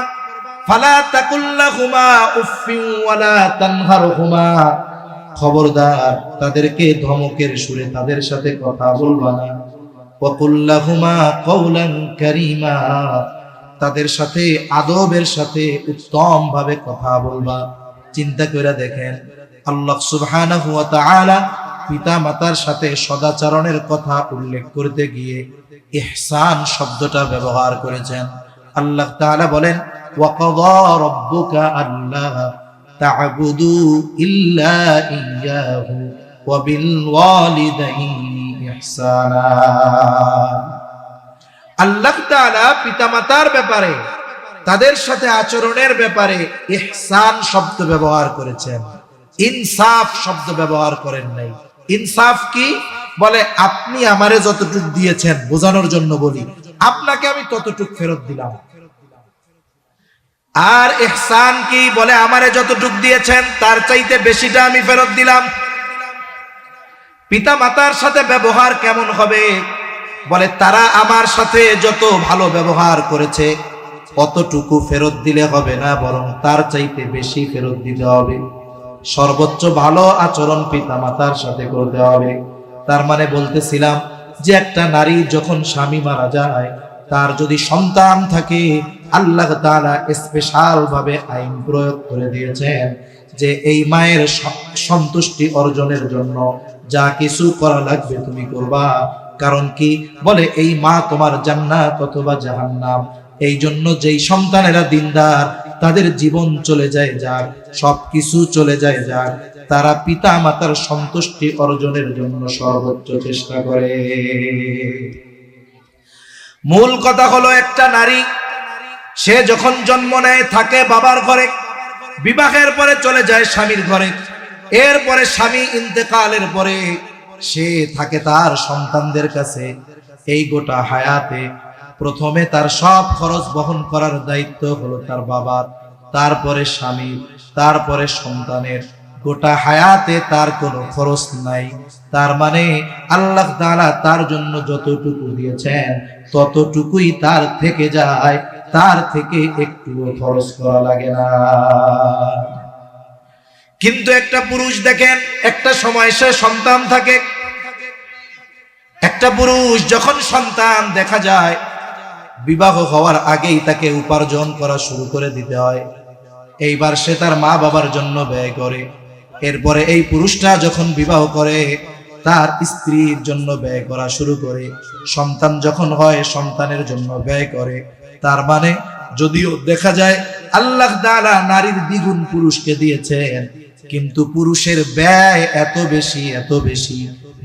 ফালা তাকুল্লাহুমা উফফিন ওয়ালা তানহারহুমা, খবরদার তাদেরকে ধমকের সুরে তাদের সাথে কথা বলবা না। ওয়াকুল্লাহুমা কওলান কারীমা, তাদের সাথে আদবের সাথে উত্তম ভাবে কথা বলবা। চিন্তা করে দেখেন, আল্লাহ সুবহানাহু ওয়া তাআলা পিতা মাতার সাথে সদাচরণের কথা উল্লেখ করতে গিয়ে ইহসান শব্দটা ব্যবহার করেছেন। আল্লাহ তাআলা বলেন, ওয়া কাযা রাব্বুকা আল্লা তা'বুদু ইল্লা ইয়্যাহু ওয়া বিল ওয়ালিদাইনি ইহসানা। আল্লাহ তাআলা পিতামাতার ব্যাপারে, তাদের সাথে আচরণের ব্যাপারে ইহসান শব্দ ব্যবহার করেছেন, ইনসাফ শব্দ ব্যবহার করেন নাই। ইনসাফ কি? বলে আপনি আমারে যতটুকু দিয়েছেন, বোঝানোর জন্য বলি, আপনাকে আমি ততটুকু ফেরত দিলাম। আর ইহসান কি? বলে আমারে যতটুকু দিয়েছেন তার চাইতে বেশিটা আমি ফেরত দিলাম। পিতা মাতার সাথে ব্যবহার কেমন হবে? বলে তারা আমার সাথে যত ভালো ব্যবহার করেছে অতটুকু ফেরত দিলে হবে না, বরং তার চাইতে বেশি ফেরত দিতে হবে। সর্বোচ্চ ভালো আচরণ পিতা মাতার সাথে করতে হবে। তার মানে বলতেছিলাম যে একটা নারী যখন স্বামী মারা যায়, তার যদি সন্তান থাকে, আল্লাহ তাআলা স্পেশাল ভাবে আইন প্রয়োগ করে দিয়েছেন যে এই মায়ের সন্তুষ্টি অর্জনের জন্য যা কিছু করা লাগবে তুমি করবা। কারণ কি? বলে এই মা তোমার জান্নাত অথবা জাহান্নাম। এই জন্য যেই সন্তানেরা দিনদার, তাদের জীবন চলে যায় যাক, সবকিছু চলে যায় যাক, তারা পিতা মাতার সন্তুষ্টি অর্জনের জন্য সর্বোচ্চ চেষ্টা করে। মূল কথা হলো, একটা নারী সে যখন জন্ম নেয় থাকে বাবার ঘরে, বিবাহের পরে চলে যায় স্বামীর ঘরে, এরপরে স্বামী ইন্তেকালের পরে সে থাকে তার সন্তানদের কাছে। এই গোটা হায়াতে প্রথমে তার সব খরচ বহন করার দায়িত্ব হলো তার বাবার, তারপরে স্বামী, তারপরে সন্তানের। গোটা হায়াতে তার কোনো খরচ নাই। তার মানে আল্লাহ তাআলা তার জন্য যতটুকু দিয়েছেন ততটুকুই তার থেকে যায়, তার থেকে একটুও খরচ করা লাগে না। কিন্তু একটা পুরুষ দেখেন, একটা সময় সে সন্তান থাকে, একটা পুরুষ যখন সন্তান দেখা যায়, বিবাহ হওয়ার আগেই তাকে উপার্জন করা শুরু করে দিতে হয়। এইবার সে তার মা বাবার জন্য ব্যয় করে। এরপরে এই পুরুষটা যখন বিবাহ করে, তার স্ত্রীর জন্য ব্যয় করা শুরু করে। সন্তান যখন হয়, সন্তানের জন্য ব্যয় করে। তার মানে যদিও দেখা যায় আল্লাহ তাআলা নারীর দ্বিগুণ পুরুষকে দিয়েছেন, কিন্তু পুরুষের ব্যয় এত বেশি, এত বেশি,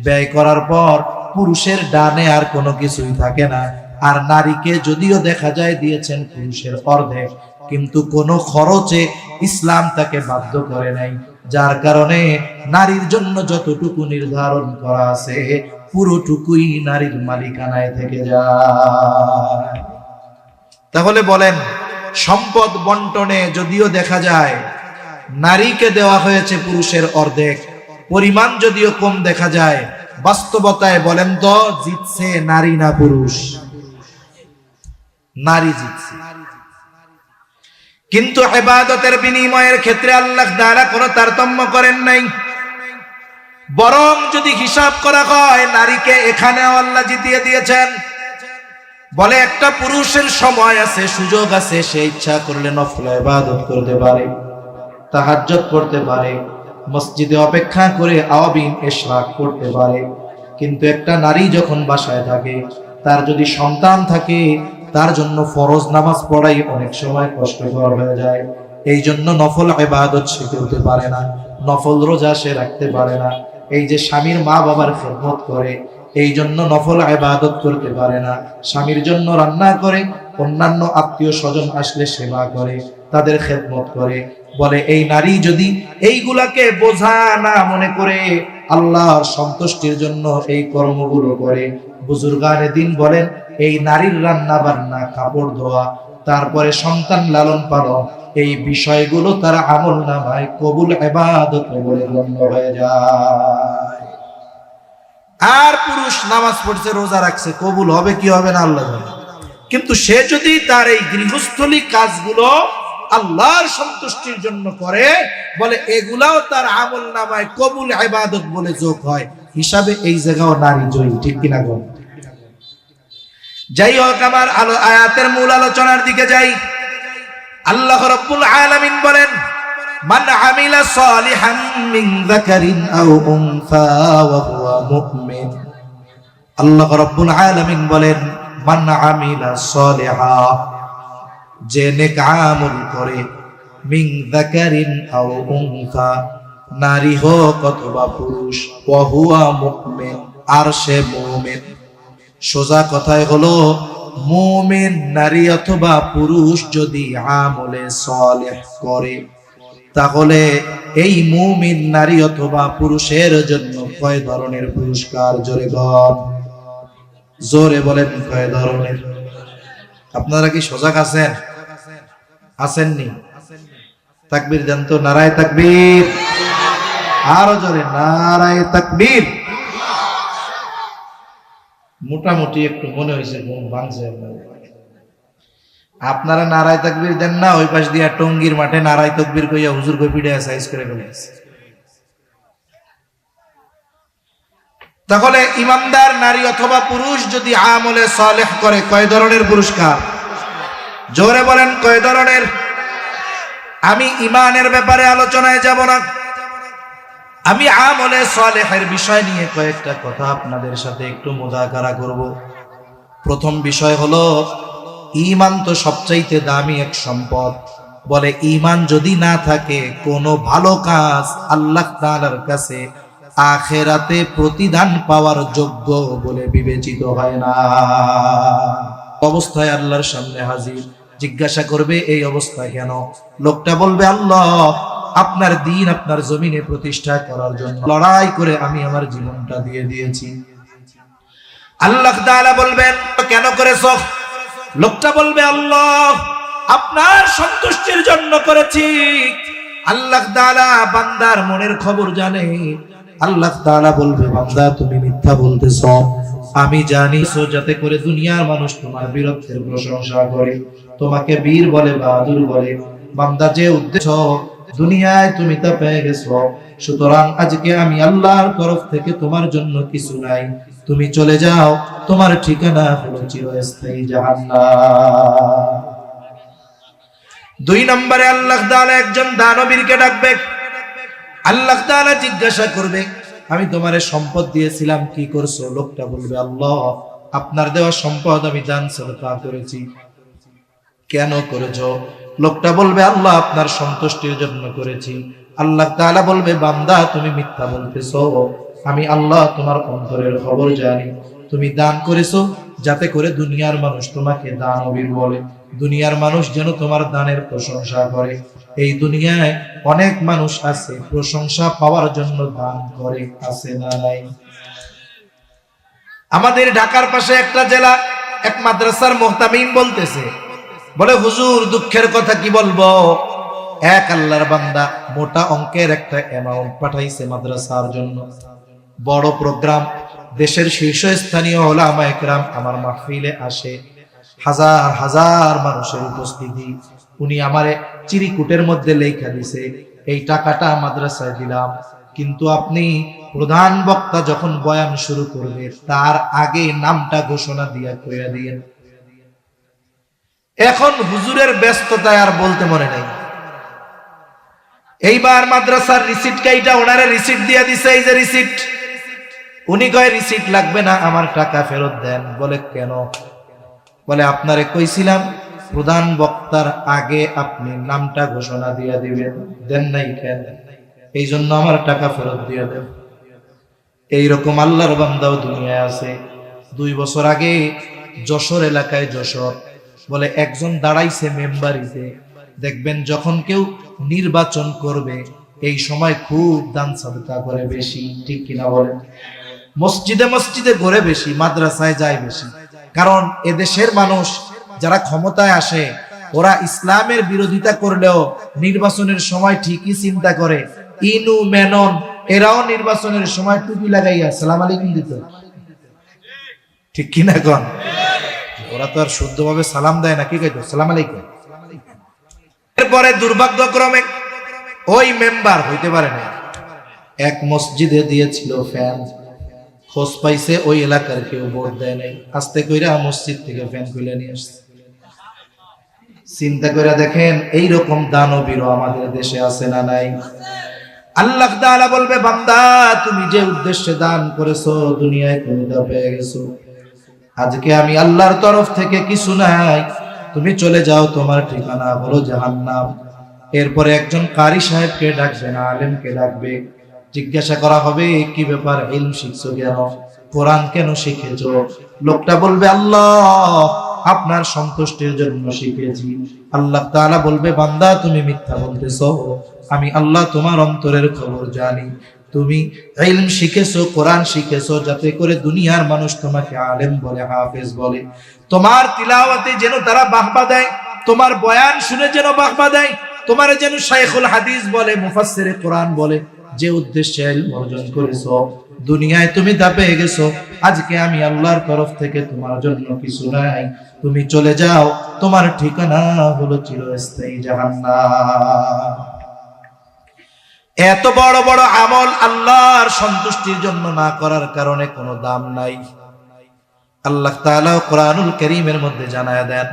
ব্যয় করার পর পুরুষের ডানে আর কোনো কিছুই থাকে না। আর নারীকে যদিও দেখা যায় দিয়েছেন পুরুষের অর্ধেক, কিন্তু কোনো খরচে ইসলাম তাকে বাধ্য করে নাই। যার কারণে নারীর জন্য যতটুকু নির্ধারণ করা আছে পুরোটুকুই নারীর মালিকানায় থেকে যায়। তাহলে বলেন, সম্পদ বন্টনে যদিও দেখা যায় নারীকে দেওয়া হয়েছে পুরুষের অর্ধেক, পরিমাণ যদিও কম দেখা যায়, বাস্তবতায় বলেন তো জিতছে নারী না পুরুষ? নারী জিতছে। কিন্তু ইবাদতের বিনিময়ের ক্ষেত্রে আল্লাহ তাআলা কোনো তারতম্য করেন নাই, বরং যদি হিসাব করা হয় নারীকে এখানেও আল্লাহ জিতিয়ে দিয়েছেন। বলে একটা পুরুষের সময় আছে, সুযোগ আছে, সে ইচ্ছা করলে নফল ইবাদত করতে পারে, তাহাজ্জুদ করতে পারে, মসজিদে অপেক্ষা করে আওয়াবিন ইশরাক করতে পারে। কিন্তু একটা নারী যখন বাসায় থাকে, তার যদি সন্তান থাকে, তার জন্য ফরজ নামাজ পড়াই অনেক সময় কষ্টকর হয়ে যায়। এই জন্য নফল ইবাদত সে করতে পারে না, নফল রোজা সে রাখতে পারে না। এই যে স্বামীর মা বাবার খেদমত করে, এই জন্য নফল ইবাদত করতে পারে না। স্বামীর জন্য রান্না করে, অন্যান্য আত্মীয় স্বজন আসলে সেবা করে, তাদের খেদমত করে। বলে এই নারী যদি এইগুলাকে বোঝা না মনে করে আল্লাহর সন্তুষ্টির জন্য এই কর্মগুলো করে, বুজুর্গানে দিন বলেন এই নারীর রান্না বান্না, কাপড় ধোয়া, তারপরে সন্তান লালন পালন, এই বিষয়গুলো তার আমল নামায় কবুল ইবাদত বলে গণ্য হয়ে যায়। আর পুরুষ নামাজ পড়ছে, রোজা রাখছে, কবুল হবে কি হবে না আল্লাহ জানে। কিন্তু সে যদি তার এই গৃহস্থলী কাজগুলো আল্লাহর সন্তুষ্টির জন্য করে, বলে এগুলাও তার আমল নামায় কবুল ইবাদত বলে যোগ হয়, হিসাবে এই জায়গাও নারী জয়ী। ঠিক কিনা গো? যাই হোক, আমার আয়াতের মূল আলোচনার দিকে যাই। আল্লাহ রাব্বুল আলামিন বলেন, মান আমিলা সালিহান মিন যাকারিন আও উনসা ওয়া হুয়া মুমিন। আল্লাহ রাব্বুল আলামিন বলেন, মান আমিলা সালিহা, যে নেক আমল করে, মিন যাকারিন আও উনসা, নারী হোক অথবা পুরুষ, ওয়া হুয়া মুমিন, আর সে মুমিন। সোজা কথায় হলো, মুমিন নারী অথবা পুরুষ যদি আমলে সালেহ করে, তাহলে এই মুমিন নারী অথবা পুরুষের জন্য কয় ধরনের পুরস্কার? জোরে গণ, জোরে বলেন কয় ধরনের? আপনারা কি সজাগ আছেন? আসেননি? তাকবীর দেন তো, নারায়ে তাকবীর, আরো জোরে নারায়ে তাকবীর। মোটামুটি একটু মনে হয়েছে ঘুম ভাঙছে। আপনারা নারায়ে তাকবীর দেন না, ওই পাশ দিয়া টঙ্গীর মাঠে নারায়ে তাকবীর কইয়া হুজুর কই পিড়ে সাইজ করে ফেলেছে। তাহলে ইমানদার নারী অথবা পুরুষ যদি আমলে সালেহ করে, কয় ধরনের পুরস্কার? জোরে বলেন কয় ধরনের? আমি ইমানের ব্যাপারে আলোচনায় যাব না, আমি আমলে সালেহের বিষয় নিয়ে কয়েকটা কথা আপনাদের সাথে একটু মুযাকারা করব। প্রথম বিষয় হলো, ঈমান তো সবচাইতে দামি এক সম্পদ। বলে ঈমান যদি না থাকে, কোনো ভালো কাজ আল্লাহ তাআলার কাছে আখিরাতে প্রতিদান পাওয়ার যোগ্য বলে বিবেচিত হয় না। অবস্থায় আল্লাহর সামনে হাজির, জিজ্ঞাসা করবে এই অবস্থা কেন? লোকটা বলবে, আল্লাহ আপনার দ্বীন আপনার জমিনে প্রতিষ্ঠা করার জন্য লড়াই করে আমি আমার জীবনটা দিয়ে দিয়েছি। আল্লাহ তাআলা বলবেন, কেন করেছো? লোকটা বলবে, আল্লাহ আপনার সন্তুষ্টির জন্য করেছি। আল্লাহ তাআলা বান্দার মনের খবর জানে। আল্লাহ তাআলা বলবে, বান্দা তুমি মিথ্যা বলতেছো, আমি জানি যাতে করে দুনিয়ার মানুষ তোমার বীরত্বের প্রশংসা করে, তোমাকে বীর বলে, বাহাদুর বলে। বান্দা যে উদ্দেশ্য দুনিয়ায় তুমি তা পেয়ে গেছো, সুতরাং আজকে আমি আল্লাহর তরফ থেকে তোমার জন্য কিছু নাই, তুমি চলে যাও, তোমার ঠিকানা হলো চিরস্থায়ী জাহান্নাম। দুই নম্বরে আল্লাহ তাআলা একজন দানবীরকে ডাকবে। আল্লাহ তাআলা জিজ্ঞাসা করবে, আমি তোমারে সম্পদ দিয়েছিলাম, কি করছো? লোকটা বলবে, আল্লাহ আপনার দেওয়া সম্পদ আমি দান সাদকা করেছি। কেন করেছো? লোকটা বলবে, আল্লাহ আপনার সন্তুষ্টির জন্য করেছি। আল্লাহ তাআলা বলবে, বান্দা তুমি মিথ্যা বলতেছো, আমি আল্লাহ তোমার অন্তরের খবর জানি। তুমি দান করেছো যাতে করে দুনিয়ার মানুষ তোমাকে দানবীর বলে, দুনিয়ার মানুষ যেন তোমার দানের প্রশংসা করে। এই দুনিয়ায় অনেক মানুষ আছে প্রশংসা পাওয়ার জন্য দান করে, আছে না নাই? আমাদের ঢাকার পাশে একটা জেলা, এক মাদ্রাসার মুহতামিম বলতেছে, বলে হুজুর দুঃখের কথা কি বলবো, এক আল্লাহর বান্দা মোটা অঙ্কের একটা অ্যামাউন্ট পাঠাইছে মাদ্রাসার জন্য, বড় প্রোগ্রাম, দেশের শীর্ষস্থানীয় উলামায়ে কেরাম আমার মাহফিলে আসে, হাজার হাজার মানুষের উপস্থিতি। উনি আমারে চিরিকুটের মধ্যে লেখা দিছে, এই টাকাটা মাদ্রাসায় দিলাম, কিন্তু আপনি প্রধান বক্তা যখন বয়ান শুরু করবে তার আগে নামটা ঘোষণা দিয়া কইয়া দিয়েন। এখন হুজুরের ব্যস্ততায় আর বলতে মনে নাই। এইবার মাদ্রাসার রিসিট কাইটা ওনারে রিসিট দিয়া দিছে, এই যে রিসিট। উনি কয় রিসিট লাগবে না, আমার টাকা ফেরত দেন। বলে কেন? বলে আপনারে কইছিলাম প্রধান বক্তার আগে আপনি নামটা ঘোষণা দিয়া দিবেন, দেন নাই কেন? এই জন্য আমার টাকা ফেরত দিয়ে দেন। এইরকম আল্লাহর বান্দাও দুনিয়ায় আছে। 2 বছর আগে যশোর এলাকায়, যশোর বলে একজন দাঁড়াইছে মেম্বারিতে, দেখবেন যখন কেউ নির্বাচন করবে এই সময় খুব দান সাদকা করে বেশি, ঠিক কিনা বলেন? মসজিদে মসজিদে ঘুরে বেশি, মাদ্রাসায় যায় বেশি। কারণ এদেশের মানুষ যারা ক্ষমতায় আসে ওরা ইসলামের বিরোধিতা করলেও নির্বাচনের সময় ঠিকই চিন্তা করে। ইনু মেনন এরাও নির্বাচনের সময় টুপি লাগাইয়া সালাম আলাইকুম দিত, ঠিক কিনা কন? ওরা তো আর শুদ্ধভাবে সালাম দেয় না, কি কইতো সালাম আলাইকুম। এরপরে দুর্ভাগ্যক্রমে ওই মেম্বার হইতে পারে না, এক মসজিদে দিয়েছিল ফ্যান, খোঁজ পাইছে ওই এলাকার কেউ ভোট দেয় নাই, আস্তে কইরা মসজিদ থেকে ফ্যান খুলে নিয়ে আসছে। চিন্তা করে দেখেন এইরকম দানবীরও আমাদের দেশে আছে না নাই? আল্লাহ তাআলা বলবে, বান্দা তুমি যে উদ্দেশ্যে দান করেছো দুনিয়ায় তুমি তা পেয়ে গেছো, আজকে আমি আল্লাহর তরফ থেকে কিছু নাই, তুমি চলে যাও, তোমার ঠিকানা হলো জাহান্নাম। এরপরে একজন কারি সাহেবকে ডাকবে না, আলেমকে ডাকবে, জিজ্ঞাসা করা হবে কি ব্যাপার, ইলম শিখছো কেন, কোরআন কেন শিখেছো? লোকটা বলবে আল্লাহ আপনার সন্তুষ্টির জন্য শিখেছি। আল্লাহ তাআলা বলবে, বান্দা তুমি মিথ্যা বলতেছো, আমি আল্লাহ তোমার অন্তরের খবর জানি। তুমি ইলম শিখেছো, কোরআন শিখেছো যাতে করে দুনিয়ার মানুষ তোমাকে আলেম বলে, হাফেজ বলে, তোমার তিলাওয়াতে যেন তারা বাহবা দেয়, তোমার বয়ান শুনে যেন বাহবা দেয়, তোমার যেন শাইখুল হাদিস বলে, মুফাসসিরে কোরআন বলে। যে উদ্দেশ্যে ইলম অর্জন করেছো দুনিয়ায় তুমি তা পেয়ে গেছো, আজকে আমি আল্লাহর তরফ থেকে তোমার জন্য কিছু নাই, তুমি চলে যাও, তোমার ঠিকানা হলো চিরস্থায়ী জাহান্নাম। এত বড় বড় আমল আল্লাহর সন্তুষ্টির জন্য না করার কারণে কোনো দাম নাই। আল্লাহ তাআলা কোরআনুল কারীমের মধ্যে জানায়া দেন,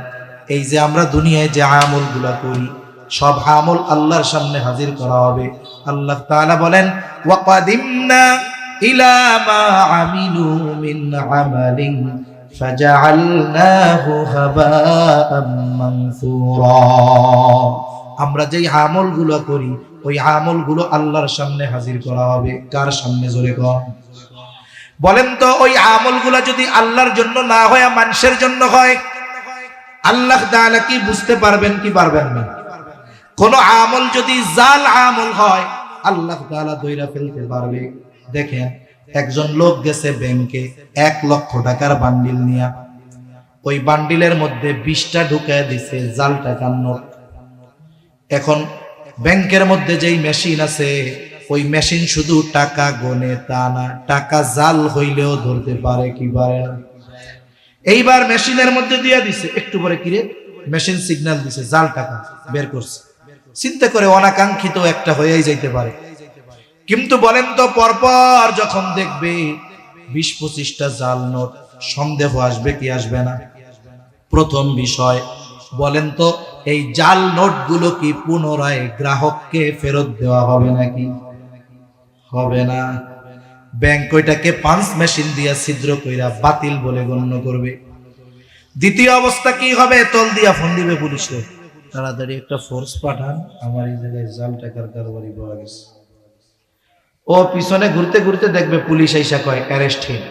এই যে আমরা দুনিয়ায় যে আমলগুলো করি সব আমল আল্লাহর সামনে হাজির করা হবে। আল্লাহ তাআলা বলেন, ওয়াকাদিমনা ইলা মা আমিলু মিন আমালিন ফাজআলনাহু হাবাআম মানসুরা। আমরা যেই আমলগুলো করি ওই আমলগুলো আল্লাহর সামনে হাজির করা হবে। কার সামনে? জোরে কর। বলেন তো ওই আমলগুলো যদি আল্লাহর জন্য না হয় মানুষের জন্য হয়, আল্লাহ তাআলা কি বুঝতে পারবেন কি পারবেন না? কোন আমল যদি জাল আমল হয় আল্লাহ তাআলা দইরা ফেলতে পারবে। দেখেন একজন লোক গেছে ব্যাংকে 1 লক্ষ টাকার বান্ডিল নিয়া, ওই বান্ডিলের মধ্যে 20টা ঢুকায় দিছে জাল টাকার নোট। এখন ব্যাংকের মধ্যে যেই মেশিন আছে ওই মেশিন শুধু টাকা গনে তা না, টাকা জাল হইলেও ধরতে পারে কি পারে না। এইবার মেশিনের মধ্যে দিয়ে দিছে, একটু পরে কিরে মেশিন সিগন্যাল দিছে, জাল টাকা বের করছে। চিন্তা করে অনাকাঙ্ক্ষিত একটা হয়েই যাইতে পারে। কিন্তু বলেন তো পরপর যখন দেখবে 20-25টা জাল নোট, সন্দেহ আসবে কি আসবে না? প্রথম বিষয় বলেন তো এই জাল নোটগুলো কি পুনরায় গ্রাহককে ফেরত দেওয়া হবে নাকি? হবে না। ব্যাংক ওইটাকে পাঞ্চ মেশিন দিয়া ছিদ্র কইরা বাতিল বলে গণ্য করবে। দ্বিতীয় অবস্থা কি হবে? তল দিয়া ফোন দিবে পুলিশে, তাড়াতাড়ি একটা ফোর্স পাঠান, আমার এই জায়গায় জাল টাকার কারবারি পাওয়া গেছে। ও পিছনে ঘুরতে ঘুরতে দেখবে পুলিশ আইসা কয় অ্যারেস্ট হিম,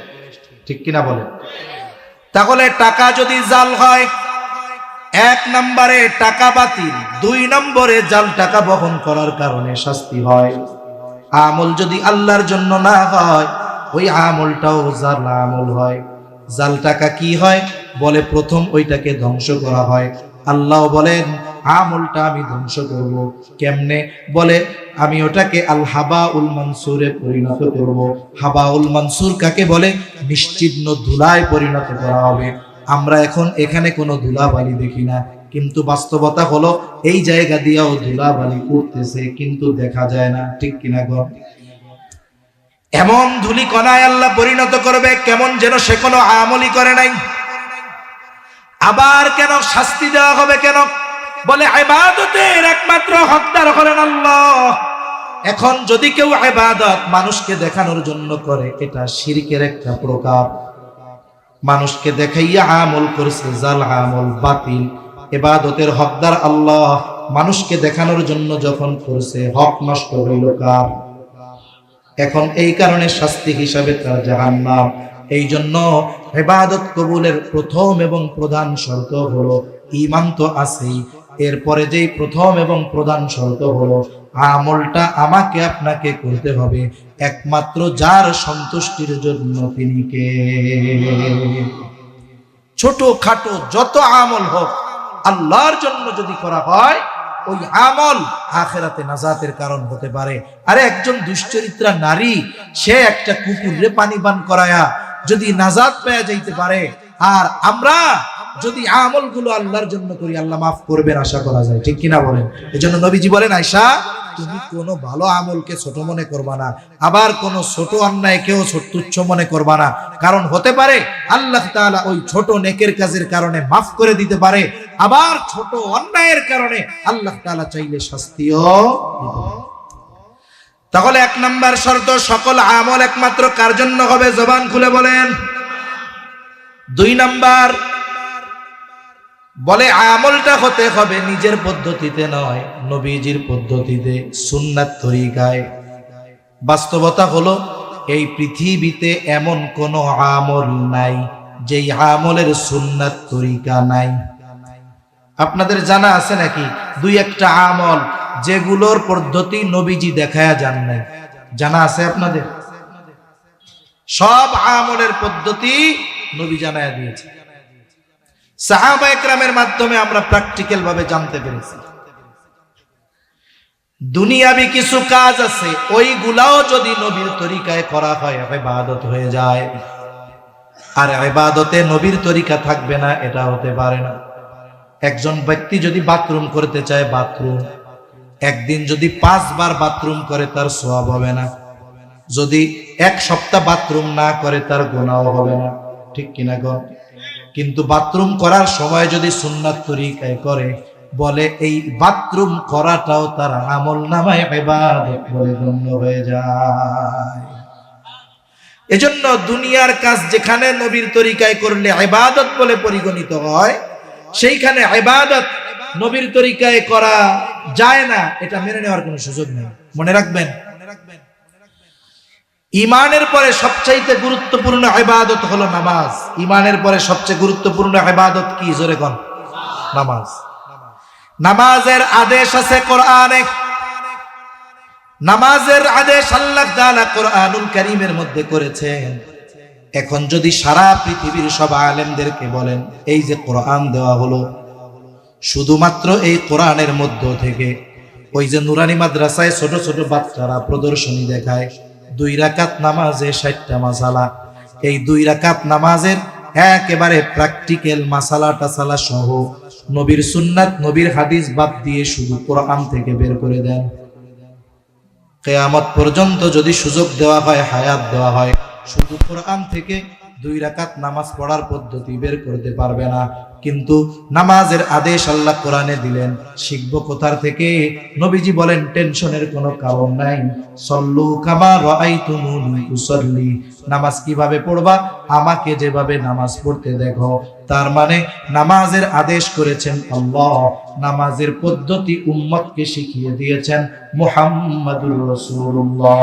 ঠিক কিনা বলে? তাহলে টাকা যদি জাল হয়, 1 নম্বরে টাকা বাতিল, 2 নম্বরে জাল টাকা বহন করার কারণে শাস্তি হয়। আমল যদি আল্লাহর জন্য না হয় ওই আমলটাও জাল আমল হয়। জাল টাকা কি হয়? বলে প্রথম ওইটাকে ধ্বংস করা হয়। আল্লাহ বলেন আমলটা আমি ধ্বংস করব। কেমনে? বলে আমি ওটাকে আল হাবাউল মানসুরে পরিণত করব। হাবাউল মানসুর কাকে বলে? নিশ্চিহ্ন ধুলায় পরিণত করা হবে। আমরা এখন এখানে কোনো ধুলাবালি দেখি না, কিন্তু বাস্তবতা হলো এই জায়গা দিয়েও ধুলাবালি উঠতেছে, কিন্তু দেখা যায় না। ঠিক কিনা গো? এমন ধুলি কণায় আল্লাহ পরিণত করবে, কেমন যেন সে কোনো আমলই করে নাই। আবার কেন শাস্তি দেওয়া হবে? কেন? বলে ইবাদতের একমাত্র হকদার হলেন আল্লাহ। এখন যদি কেউ ইবাদত মানুষকে দেখানোর জন্য করে, এটা শিরকের একটা প্রকার। মানুষকে দেখাইয়া আমল করছে, জাল আমল, বাতিল। ইবাদতের হকদার আল্লাহ, মানুষকে দেখানোর জন্য যখন করছে, হক নষ্ট হইল কার? এখন এই কারণে শাস্তি হিসাবে তার জাহান্নাম। এই জন্য ইবাদত কবুলের প্রথম এবং প্রধান শর্ত হলো ঈমান তো আছেই, এরপরে যেই প্রথম এবং প্রধান শর্ত হলো আমলটা আমাকে আপনাকে করতে হবে একমাত্র যার সন্তুষ্টির জন্য, তিনি কে? ছোট খাটো যত আমল হোক, আল্লাহর জন্য যদি করা হয়, ওই আমল আখিরাতে নাজাতের কারণ হতে পারে। আরে একজন দুশ্চরিত্রা নারী, সে একটা কুকুরে পানি পান করায়া যদি নাজাত পেয়ে যাইতে পারে, আর আমরা যদি আমলগুলো আল্লাহর জন্য করি, আল্লাহ মাফ করবেন আশা করা যায়। ঠিক কিনা বলেন? এজন্য নবীজি বলেন, আয়েশা তুমি কোনো ভালো আমলকে ছোট মনে করবা না, আবার কোন ছোট অন্যায়কেও তুচ্ছ মনে করবা না। কারণ হতে পারে আল্লাহ তাআলা ওই ছোট নেকের কাজের কারণে মাফ করে দিতে পারে, আবার ছোট অন্যায়ের কারণে আল্লাহ তাআলা চাইলে শাস্তিও দিতে পারে। তাহলে এক নাম্বার শর্ত, সকল আমল একমাত্র কার জন্য হবে? জবান খুলে বলেন। 2 নাম্বার, বলে আমলটা হতে হবে নিজের পদ্ধতিতে নয়, নবীজির পদ্ধতিতে, সুন্নাত তরিকায়। বাস্তবতা হলো এই পৃথিবীতে এমন কোন আমল নাই যেই আমলের সুন্নাত তরিকা নাই। আপনাদের জানা আছে নাকি 2-1টা আমল যেগুলোর পদ্ধতি নবীজি দেখায়া যান নাই? জানা আছে আপনাদের? সব আমলের পদ্ধতি নবী জানায়া দিয়েছে। সাহাবা একরামের মাধ্যমে আমরা প্র্যাকটিক্যাল ভাবে জানতে পেরেছি। দুনিয়াবি কিছু কাজ আছে, ওইগুলাও যদি নবীর তরিকায় করা হয় ইবাদত হয়ে যায়। আর ইবাদতে নবীর তরিকা থাকবে না, এটা হতে পারে না। একজন ব্যক্তি যদি বাথরুম করতে চায়, বাথরুম একদিন যদি 5 বার বাথরুম করে, তার সওয়াব হবে না। যদি 1 সপ্তাহ বাথরুম না করে, তার গুনাহ হবে না। ঠিক কিনা গো? কিন্তু বাথরুম করার সময় যদি সুন্নাত তরিকায় করে, বলে এই বাথরুম করাটাও তার আমলনামায় ইবাদত বলে গণ্য হয়ে যায়। এজন্য দুনিয়ার কাজ যেখানে নবীর তরিকায় করলে ইবাদত বলে পরিগণিত হয়, সেইখানে ইবাদত নবীর তরিকায় করা যায় না, এটা মেনে নেওয়ার কোনো সুযোগ নেই। মনে রাখবেন, ঈমানের পরে সবচাইতে গুরুত্বপূর্ণ ইবাদত হলো নামাজ। ঈমানের পরে সবচেয়ে গুরুত্বপূর্ণ ইবাদত কি? জোরে কোন? নামাজ। নামাজের আদেশ আছে কোরআনে। নামাজের আদেশ আল্লাহ তাআলা কোরআনুল কারীমের মধ্যে করেছেন। এখন যদি সারা পৃথিবীর সব আলেমদেরকে বলেন, এই যে কোরআন দেওয়া হলো, শুধুমাত্র এই কোরআনের মধ্য থেকে ওই যে নুরানি মাদ্রাসায় ছোট ছোট বাচ্চারা প্রদর্শনী দেখায় 2 রাকাত নামাজে 60টা মাসালা, এই 2 রাকাত নামাজের একেবারে প্র্যাকটিক্যাল মাসালা টাসালা সহ নবীর সুন্নাত, নবীর হাদিস বাদ দিয়ে শুধু কোরআন থেকে বের করে দেন। কিয়ামত পর্যন্ত যদি সুযোগ দেওয়া হয়, হায়াত দেওয়া হয়, শুধু কোরআন থেকে 2 রাকাত নামাজ পড়ার পদ্ধতি বের করতে পারবে না। কিন্তু নামাজের আদেশ আল্লাহ কোরআনে দিলেন, শিখবো কোথার থেকে? নবীজি বলেন টেনশনের কোনো কারণ নাই। সল্লু কামা রাআইতুমুনি উসাল্লি, নামাজ কিভাবে পড়বা? আমাকে যেভাবে নামাজ পড়তে দেখো। তার মানে নামাজের আদেশ করেছেন আল্লাহ, নামাজের পদ্ধতি উম্মতকে শিখিয়ে দিয়েছেন মুহাম্মাদুর রাসূলুল্লাহ।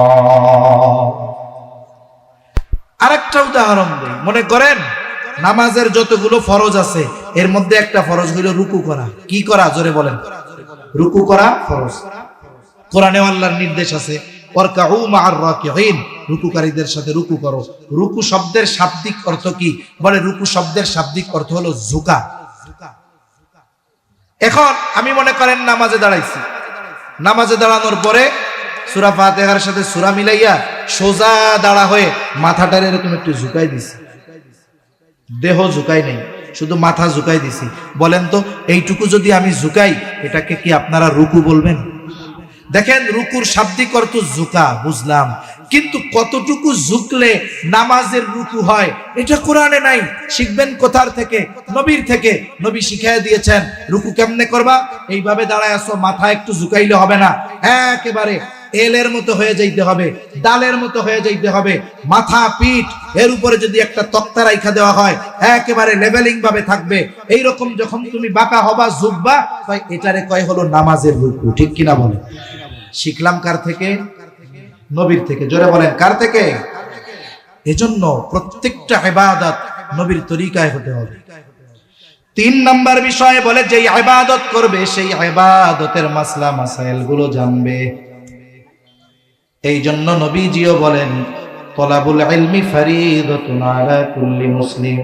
আরেকটা উদাহরণ দেই। মনে করেন নামাজের যতগুলো ফরজ আছে, এর মধ্যে একটা ফরজ হইল রুকু করা। কি করা? জোরে বলেন। রুকু করা ফরজ। কোরআনে আল্লাহর নির্দেশ আছে, ওয়ারকাউ মা'আর রাকিঈন, রুকুকারীদের সাথে রুকু করো। রুকু শব্দের শাব্দিক অর্থ কি? বলে রুকু শব্দের শাব্দিক অর্থ হলো ঝুঁকা। এখন আমি মনে করেন নামাজে দাঁড়াইছি, নামাজে দাঁড়ানোর পরে সূরা ফাতিহার সাথে সূরা মিলাইয়া সোজা দাঁড়া হয়ে মাথাটার এরকম একটু ঝুঁকাই দিছি, দেহ ঝুঁকাই নেই, শুধু মাথা ঝুঁকাই দিছি। বলেন তো এইটুকু যদি আমি ঝুঁকাই, এটাকে কি আপনারা রুকু বলবেন? দেখেন রুকুর শাব্দিক অর্থ ঝুঁকা, বুঝলাম, কিন্তু কতটুকু ঝুঁকলে নামাজের রুকু হয় এটা কোরআনে নাই। শিখবেন কোথার থেকে? নবীর থেকে। নবী শিখাই দিয়েছেন রুকু কেমনে করবা। এইভাবে দাঁড়ায় আসো, মাথা একটু ঝুঁকাইলে হবে না, একেবারে এলের মতো হয়ে যাইতে হবে, ডালের মতো হয়ে যাইতে হবে। মাথা পিঠ এর উপরে যদি একটা তক্তা রাইখা দেওয়া হয়, একেবারে লেভেলিং ভাবে থাকবে। এইরকম যখন তুমি বাঁকা হবা, ঝুঁকবা, তাই এটারে কয় হলো নামাজের রুকু। ঠিক কিনা বলে? শিখলাম কার থেকে? নবীর থেকে। জোরে বলেন কার থেকে? এজন্য প্রত্যেকটা ইবাদত নবীর তরিকায় হতে হবে। 3 নাম্বার বিষয় বলে যে ইবাদত করবে সেই ইবাদতের মাসলা মাসাইল গুলো জানবে। এই জন্য নবীজিও বলেন তলাবুল ইলমি ফারিদাতুন আলা কুল্লি মুসলিম,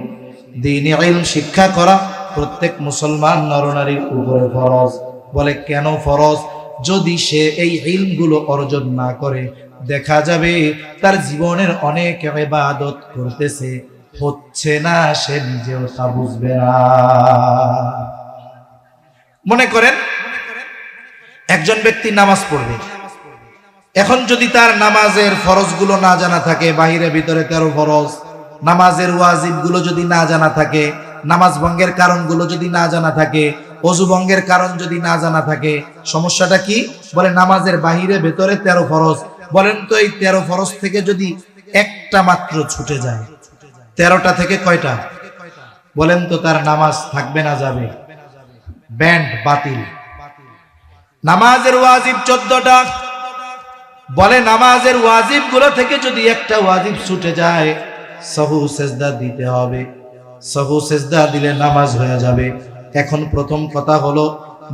দ্বীনি ইলম শিক্ষা করা প্রত্যেক মুসলমান নরনারীর উপরে ফরজ। বলে কেন ফরজ? যদি সে এই ইলমগুলো অর্জন না করে, দেখা যাবে তার জীবনের অনেক ইবাদত করতেছে, হচ্ছে না, সে নিজেও তা বুঝবে না। মনে করেন একজন ব্যক্তি নামাজ পড়বে, এখন যদি তার নামাজের ফরজগুলো না জানা থাকে, বাহিরে ভিতরে 13 ফরজ, নামাজের ওয়াজিবগুলো যদি না জানা থাকে, নামাজ ভঙ্গের কারণগুলো যদি না জানা থাকে, ওযু ভঙ্গের কারণ যদি না জানা থাকে, সমস্যাটা কি? বলে নামাজের বাহিরে ভেতরে 13 ফরজ। বলেন তো এই 13 ফরজ থেকে যদি একটা মাত্র ছুটে যায়, 13টা থেকে কয়টা? বলেন তো তার নামাজ থাকবে না যাবে? ব্যান্ড বাতিল। নামাজের ওয়াজিব 14টা। বলে নামাজের ওয়াজিব গুলো থেকে যদি একটা ওয়াজিব ছুটে যায়, সাহু সেজদা দিতে হবে। সাহু সেজদা দিলে নামাজ হয়ে যাবে। এখন প্রথম কথা হলো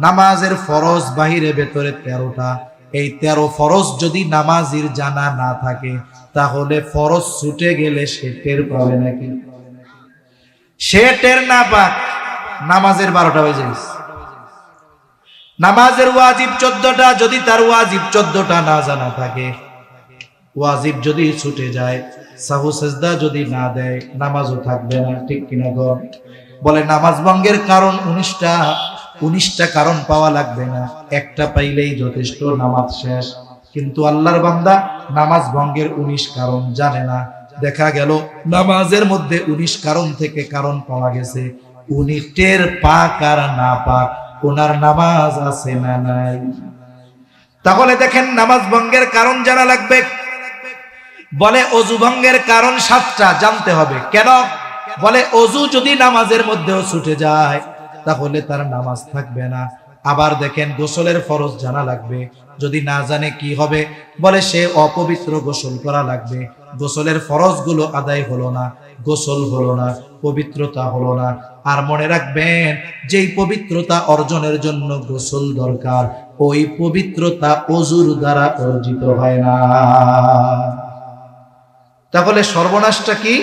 নামাজের ফরজ বাহিরে ভেতরে 13টা। এই 13 ফরজ যদি নামাজির জানা না থাকে, তাহলে ফরজ ছুটে গেলে সে টের পাবে নাকি? সে টের না পাক, নামাজের 12টা বেজে গেছে। নামাজের ওয়াজিব 14টা, যদি তার ওয়াজিব 14টা না জানা থাকে, ওয়াজিব যদি ছুটে যায়, সাহু সেজদা যদি না দেয়, নামাজও থাকবে না। ঠিক কিনা গো? বলে নামাজ ভঙ্গের কারণ 19টা কারণ পাওয়া লাগবে না, একটা পাইলেই যথেষ্ট, নামাজ শেষ। কিন্তু আল্লাহর বান্দা নামাজ ভঙ্গের 19 কারণ জানে না। দেখা গেল নামাজের মধ্যে 19 কারণ থেকে কারণ পাওয়া গেছে, উনি টের পাক আর না পাক, ওনার নামাজ আছে না নাই? তাহলে দেখেন নামাজ ভঙ্গের কারণ জানা লাগবে। বলে অজু ভঙ্গের কারণ 7টা জানতে হবে। কেন? বলে অজু যদি নামাজের মধ্যেও ছুটে যায়, তাহলে তার নামাজ থাকবে না। আবার দেখেন গোসলের ফরজ জানা লাগবে, যদি না জানে কি হবে? বলে সে অপবিত্র গোসল করা লাগবে। গোসলের ফরজ গুলো আদায় হলো না, গোসল হলো না, পবিত্রতা হলো না। আর মনে রাখবেন, যেই পবিত্রতা অর্জনের জন্য গোসল দরকার, ওই পবিত্রতা অজুর দ্বারা অর্জিত হয় না। তাহলে সর্বনাশটা কি?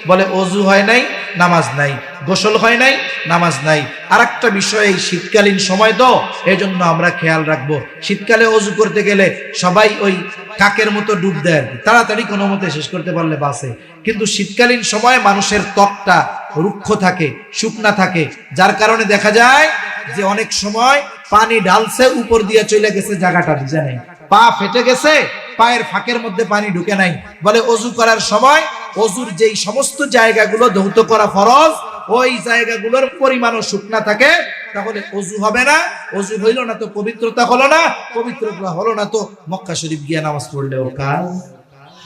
বলে অজু হয় নাই, নামাজ নাই, গোসল হয় নাই, নামাজ নাই। আর একটা বিষয়, এই শীতকালীন সময় তো, এই জন্য আমরা খেয়াল রাখবো, শীতকালে অজু করতে গেলে সবাই ওই কাকের মতো ডুব দেয়, তাড়াতাড়ি কোনো মতে শেষ করতে পারলে বাঁচে। কিন্তু শীতকালীন সময় মানুষের ত্বকটা রুক্ষ থাকে, শুকনা থাকে, যার কারণে দেখা যায় যে অনেক সময় পানি ঢালছে, উপর দিয়ে চলে গেছে, জায়গাটা ভিজে নেই, পা ফেটে গেছে, পায়ের ফাঁকের মধ্যে পানি ঢুকে নাই। বলে অজু করার সময় অজুর যেই সমস্ত জায়গাগুলো ধৌত করা ফরজ, ওই জায়গাগুলোর পরিমাণও শুকনা থাকে, তাহলে অজু হবে না। অজু হইল না তো পবিত্রতা হলো না, পবিত্রতা হলো না তো মক্কা শরীফ গিয়ে নামাজ পড়লেও কাজ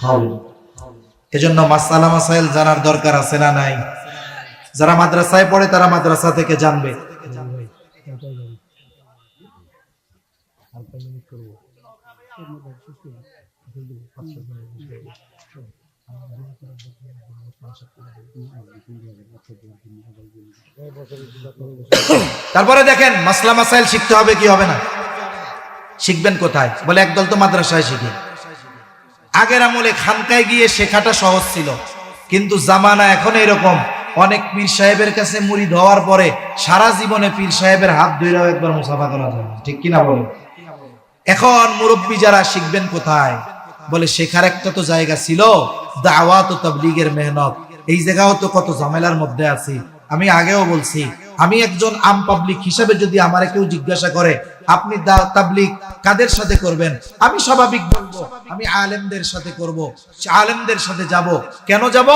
হবে। এজন্য মাসালা মাসাইল জানার দরকার আছে না নাই? যারা মাদ্রাসায় পড়ে তারা মাদ্রাসা থেকে জানবে। তারপরে দেখেন মাসলা মাসাইল শিখতে হবে কি হবে না? শিখবেন কোথায়? বলে একদল তো মাদ্রাসায় শিখে, আগের আমলে খানকায় গিয়ে শেখাটা সহজ ছিল, কিন্তু জামানা এখন এরকম, অনেক পীর সাহেবের কাছে মুরিদ হওয়ার পরে সারা জীবনে পীর সাহেবের হাত ধরেও একবার মুসাফা করা যায়, ঠিক কিনা বলেন? এখন মুরব্বী যারা শিখবেন কোথায়? বলে শেখার একটা তো জায়গা ছিল, দাওয়াত ও তাবলীগের মেহনত, এই জায়গাও তো কত ঝামেলার মধ্যে আছি। আমি আগেও বলছি, আমি একজন আম পাবলিক হিসাবে যদি আমারে কেউ জিজ্ঞাসা করে আপনি তাবলীগ কাদের সাথে করবেন, আমি স্বাভাবিক বলবো আমি আলেমদের সাথে করব, আলেমদের সাথে যাব। কেন যাব?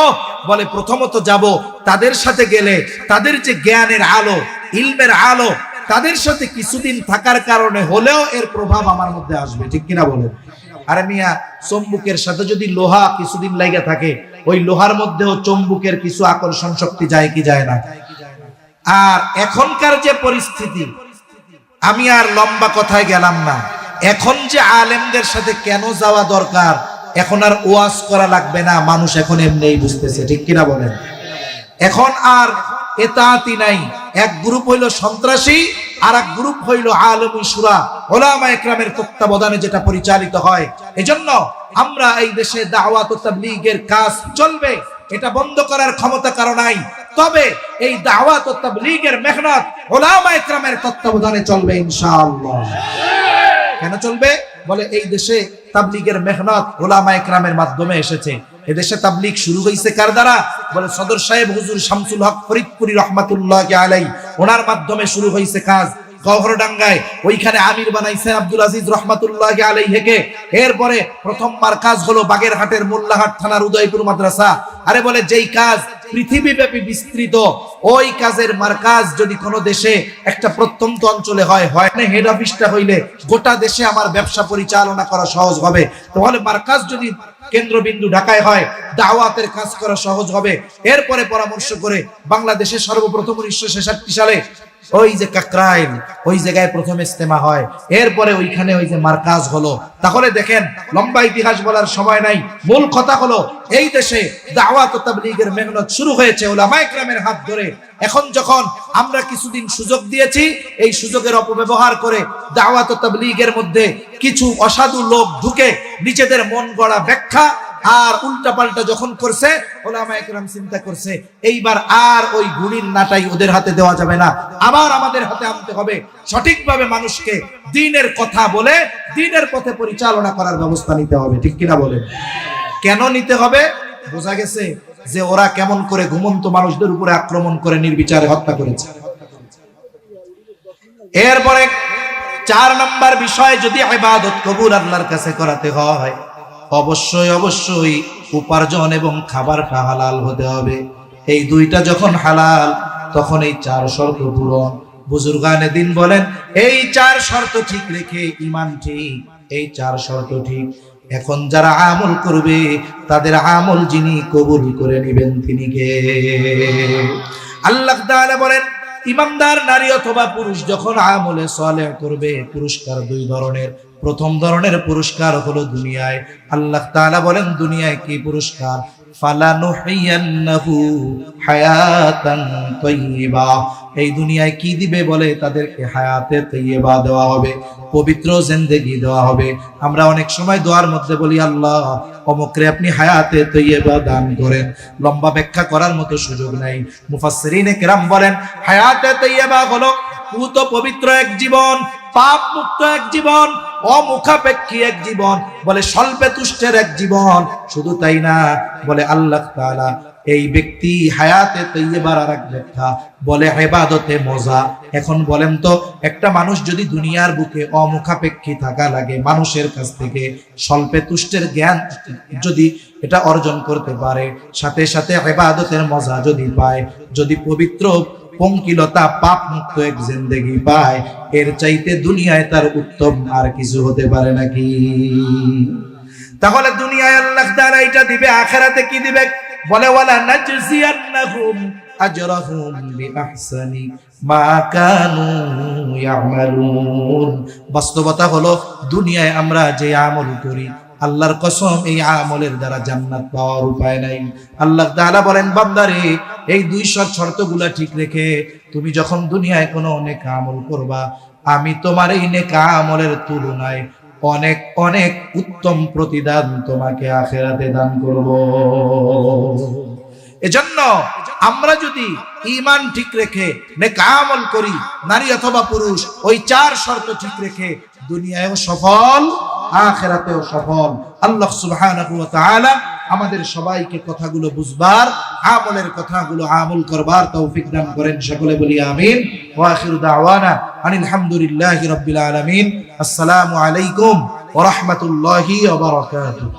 বলে প্রথমত যাব তাদের সাথে গেলে তাদের যে জ্ঞানের আলো, ইলমের আলো, তাদের সাথে কিছুদিন থাকার কারণে হলেও এর প্রভাব আমার মধ্যে আসবে, ঠিক কিনা বলেন? আরে মিয়া, চুম্বকের সাথে যদি লোহা কিছুদিন লাগা থাকে, ওই লোহার মধ্যেও চুম্বকের কিছু আকর্ষণ শক্তি যায় কি যায় না? আর এখনকার যে পরিস্থিতি, আমি আর লম্বা কথায় গেলাম না, এখন যে আলেমদের সাথে কেন যাওয়া দরকার, এখন আর ওয়াজ করা লাগবে না, মানুষ এখন এমনিই বুঝতেছে, ঠিক কিনা বলেন? এখন আর এতাআতি নাই, এক গ্রুপ হইল সন্ত্রাসী, আর এক গ্রুপ হইল আলেমী শুরা, উলামা ইকরামের তত্ত্বাবধানে যেটা পরিচালিত হয়। এজন্য আমরা এই দেশে দাওয়াত ও তাবলীগের কাজ চলবে, এটা বন্ধ করার ক্ষমতা কারো নাই। তবে এই দাওয়াত ও তাবলীগের মেহনত উলামা ইকরামের তত্ত্বাবধানে চলবে ইনশাআল্লাহ। কেন চলবে? বলে এই দেশে তাবলীগের মেহনত উলামা ইকরামের মাধ্যমে এসেছে। এদেশে তাবলীগ শুরু হয়েছে কার দ্বারা? বলে সদর সাহেব হুজুর শামসুল হক ফরিদপুরি রহমাতুল্লাহি আলাইহি, ওনার মাধ্যমে শুরু হয়েছে কাজ। গহরডাঙ্গায় ওইখানে আমির বানাইছেন আব্দুল আজিজ রহমাতুল্লাহি আলাইহিকে। এরপরে প্রথম মার্কাজ হলো বাগেরহাটের মোল্লাহাট থানার উদয়পুর মাদ্রাসা। আরে বলে যেই কাজ পৃথিবীব্যাপী বিস্তৃত, ওই কাজের মার্কাজ যদি কোনো দেশে একটা প্রত্যন্ত অঞ্চলে হয়, হেড অফিসটা হইলে গোটা দেশে আমার ব্যবসা পরিচালনা করা সহজ হবে। তাহলে মার্কাজ যদি কেন্দ্রবিন্দু ঢাকায় হয়, দাওয়াতের কাজ করা সহজ হবে। এরপরে পরামর্শ করে বাংলাদেশে সর্বপ্রথম 1966 সালে ওই যে কাকরাইল, ওই জায়গায় প্রথম ইজতেমা হয়, এরপরে ওইখানে ওই যে মার্কাজ হলো। তাহলে দেখেন, লম্বা ইতিহাস বলার সময় নাই, মূল কথা হলো এই দেশে দাওয়াত ও তাবলীগের মেহনত শুরু হয়েছে উলামা ইকরামের হাত ধরে। এখন যখন আমরা কিছুদিন সুযোগ দিয়েছি, এই সুযোগের অপব্যবহার করে দাওয়াত ও তাবলীগের মধ্যে কিছু অসাধু লোক ঢুকে নিজেদের মন গড়া ব্যাখ্যা আর উল্টাপাল্টা যখন করছে, উলামা ইকরাম চিন্তা করছে এইবার আর ওই গুণীর নাটাই ওদের হাতে দেওয়া যাবে না, আবার আমাদের হাতে আনতে হবে। সঠিকভাবে মানুষকে দ্বীনের কথা বলে দ্বীনের পথে পরিচালনা করার ব্যবস্থা নিতে হবে, ঠিক কিনা বলেন? কেন নিতে হবে? বোঝা গেছে যে ওরা কেমন করে ঘুমন্ত মানুষদের উপরে আক্রমণ করে নির্বিচারে হত্যা করেছে। এরপরে 4 নম্বর বিষয়, যদি ইবাদত কবুল আল্লাহর কাছে করাতে হয়, অবশ্যই অবশ্যই উপার্জন এবং খাবারটা হালাল হতে হবে। এই দুইটা যখন হালাল, তখন এই 4 শর্ত পূরণ। বুজুর্গানে দিন বলেন, এই 4 শর্ত ঠিক রেখে ঈমান ঠিক, এই 4 শর্ত ঠিক। এখন যারা আমল করবে, তাদের আমল যিনি কবুল করে নেবেন তিনি কে? আল্লাহ তাআলা বলেন, ইমানদার নারী অথবা পুরুষ যখন আমলে সালেহ করবে, পুরস্কার 2 ধরনের। প্রথম ধরনের পুরস্কার হলো দুনিয়ায়। আল্লাহ তাআলা বলেন দুনিয়ায় কি পুরস্কার? ফালানুহিয়ান্নাহু হায়াতান তাইয়্যিবা। এই দুনিয়ায় কি দিবে? বলে তাদেরকে হায়াতে তাইয়্যিবা দেওয়া হবে, পবিত্র জিন্দেগি দেওয়া হবে। আমরা অনেক সময় দোয়ার মধ্যে বলি, আল্লাহ অমুকরে আপনি হায়াতে তাইয়্যিবা দান করেন। লম্বা ব্যাখ্যা করার মতো সুযোগ নাই। মুফাসসিরিনে কেরাম বলেন, হায়াতে তাইয়্যিবা হলো পুত পবিত্র এক জীবন, পাপ মুক্ত এক জীবন, অমুখাপেক্ষী এক জীবন, বলে স্বল্পে তুষ্টের এক জীবন। শুধু তাই না, বলে আল্লাহ তাআলা এই ব্যক্তি হায়াতে তাইয়্যিবার আরেক ব্যাখ্যা বলে ইবাদতে মজা। এখন বলেন তো, একটা মানুষ যদি দুনিয়ার বুকে অমুখাপেক্ষী থাকা লাগে, মানুষের কাছ থেকে স্বল্পে তুষ্টের জ্ঞান যদি এটা অর্জন করতে পারে, সাথে সাথে ইবাদতের মজা যদি পায়, যদি পবিত্র পঙ্কিলতা পাপ মুক্ত এক জিন্দেগি পায়, এর চাইতে দুনিয়ায় তার উত্তম আর কিছু হতে পারে নাকি? তাহলে দুনিয়ায় আল্লাহ তাআলা এটা দিবে, আখিরাতে কি দিবে? বলে ওয়ালা নাজজিয়ান্নাহুম আজরাহুম বিআহসানি মা কানু ইয়ামালুন। বাস্তবতা হলো দুনিয়ায় আমরা যে আমল করি, আল্লাহর কসম এই আমলের দ্বারা জান্নাত পাওয়ার উপায় নাই। আল্লাহ তাআলা বলেন, বান্দারে এই 2 শর্তগুলা ঠিক রেখে তুমি যখন দুনিয়ায় কোনো নেক আমল করবা, আমি তোমার এই নেক আমলের তুলনায় অনেক অনেক উত্তম প্রতিদান তোমাকে আখিরাতে দান করব। এজন্য আমরা যদি ঈমান ঠিক রেখে নেক আমল করি, নারী অথবা পুরুষ, ওই 4 শর্ত ঠিক রেখে দুনিয়ায়ও সফল, আখিরাতেও সফল। আল্লাহ সুবহানাহু ওয়া তাআলা আমাদের সবাইকে কথাগুলো বুঝবার, আমলের কথাগুলো আমল করবার তৌফিক দান করেন। সকলে বলি আমিন। ওয়া আখিরু দাওয়ানা আনিল হামদুলিল্লাহি রাব্বিল আলামিন। আসসালামু আলাইকুম ওয়া রাহমাতুল্লাহি ওয়া বারাকাতুহু।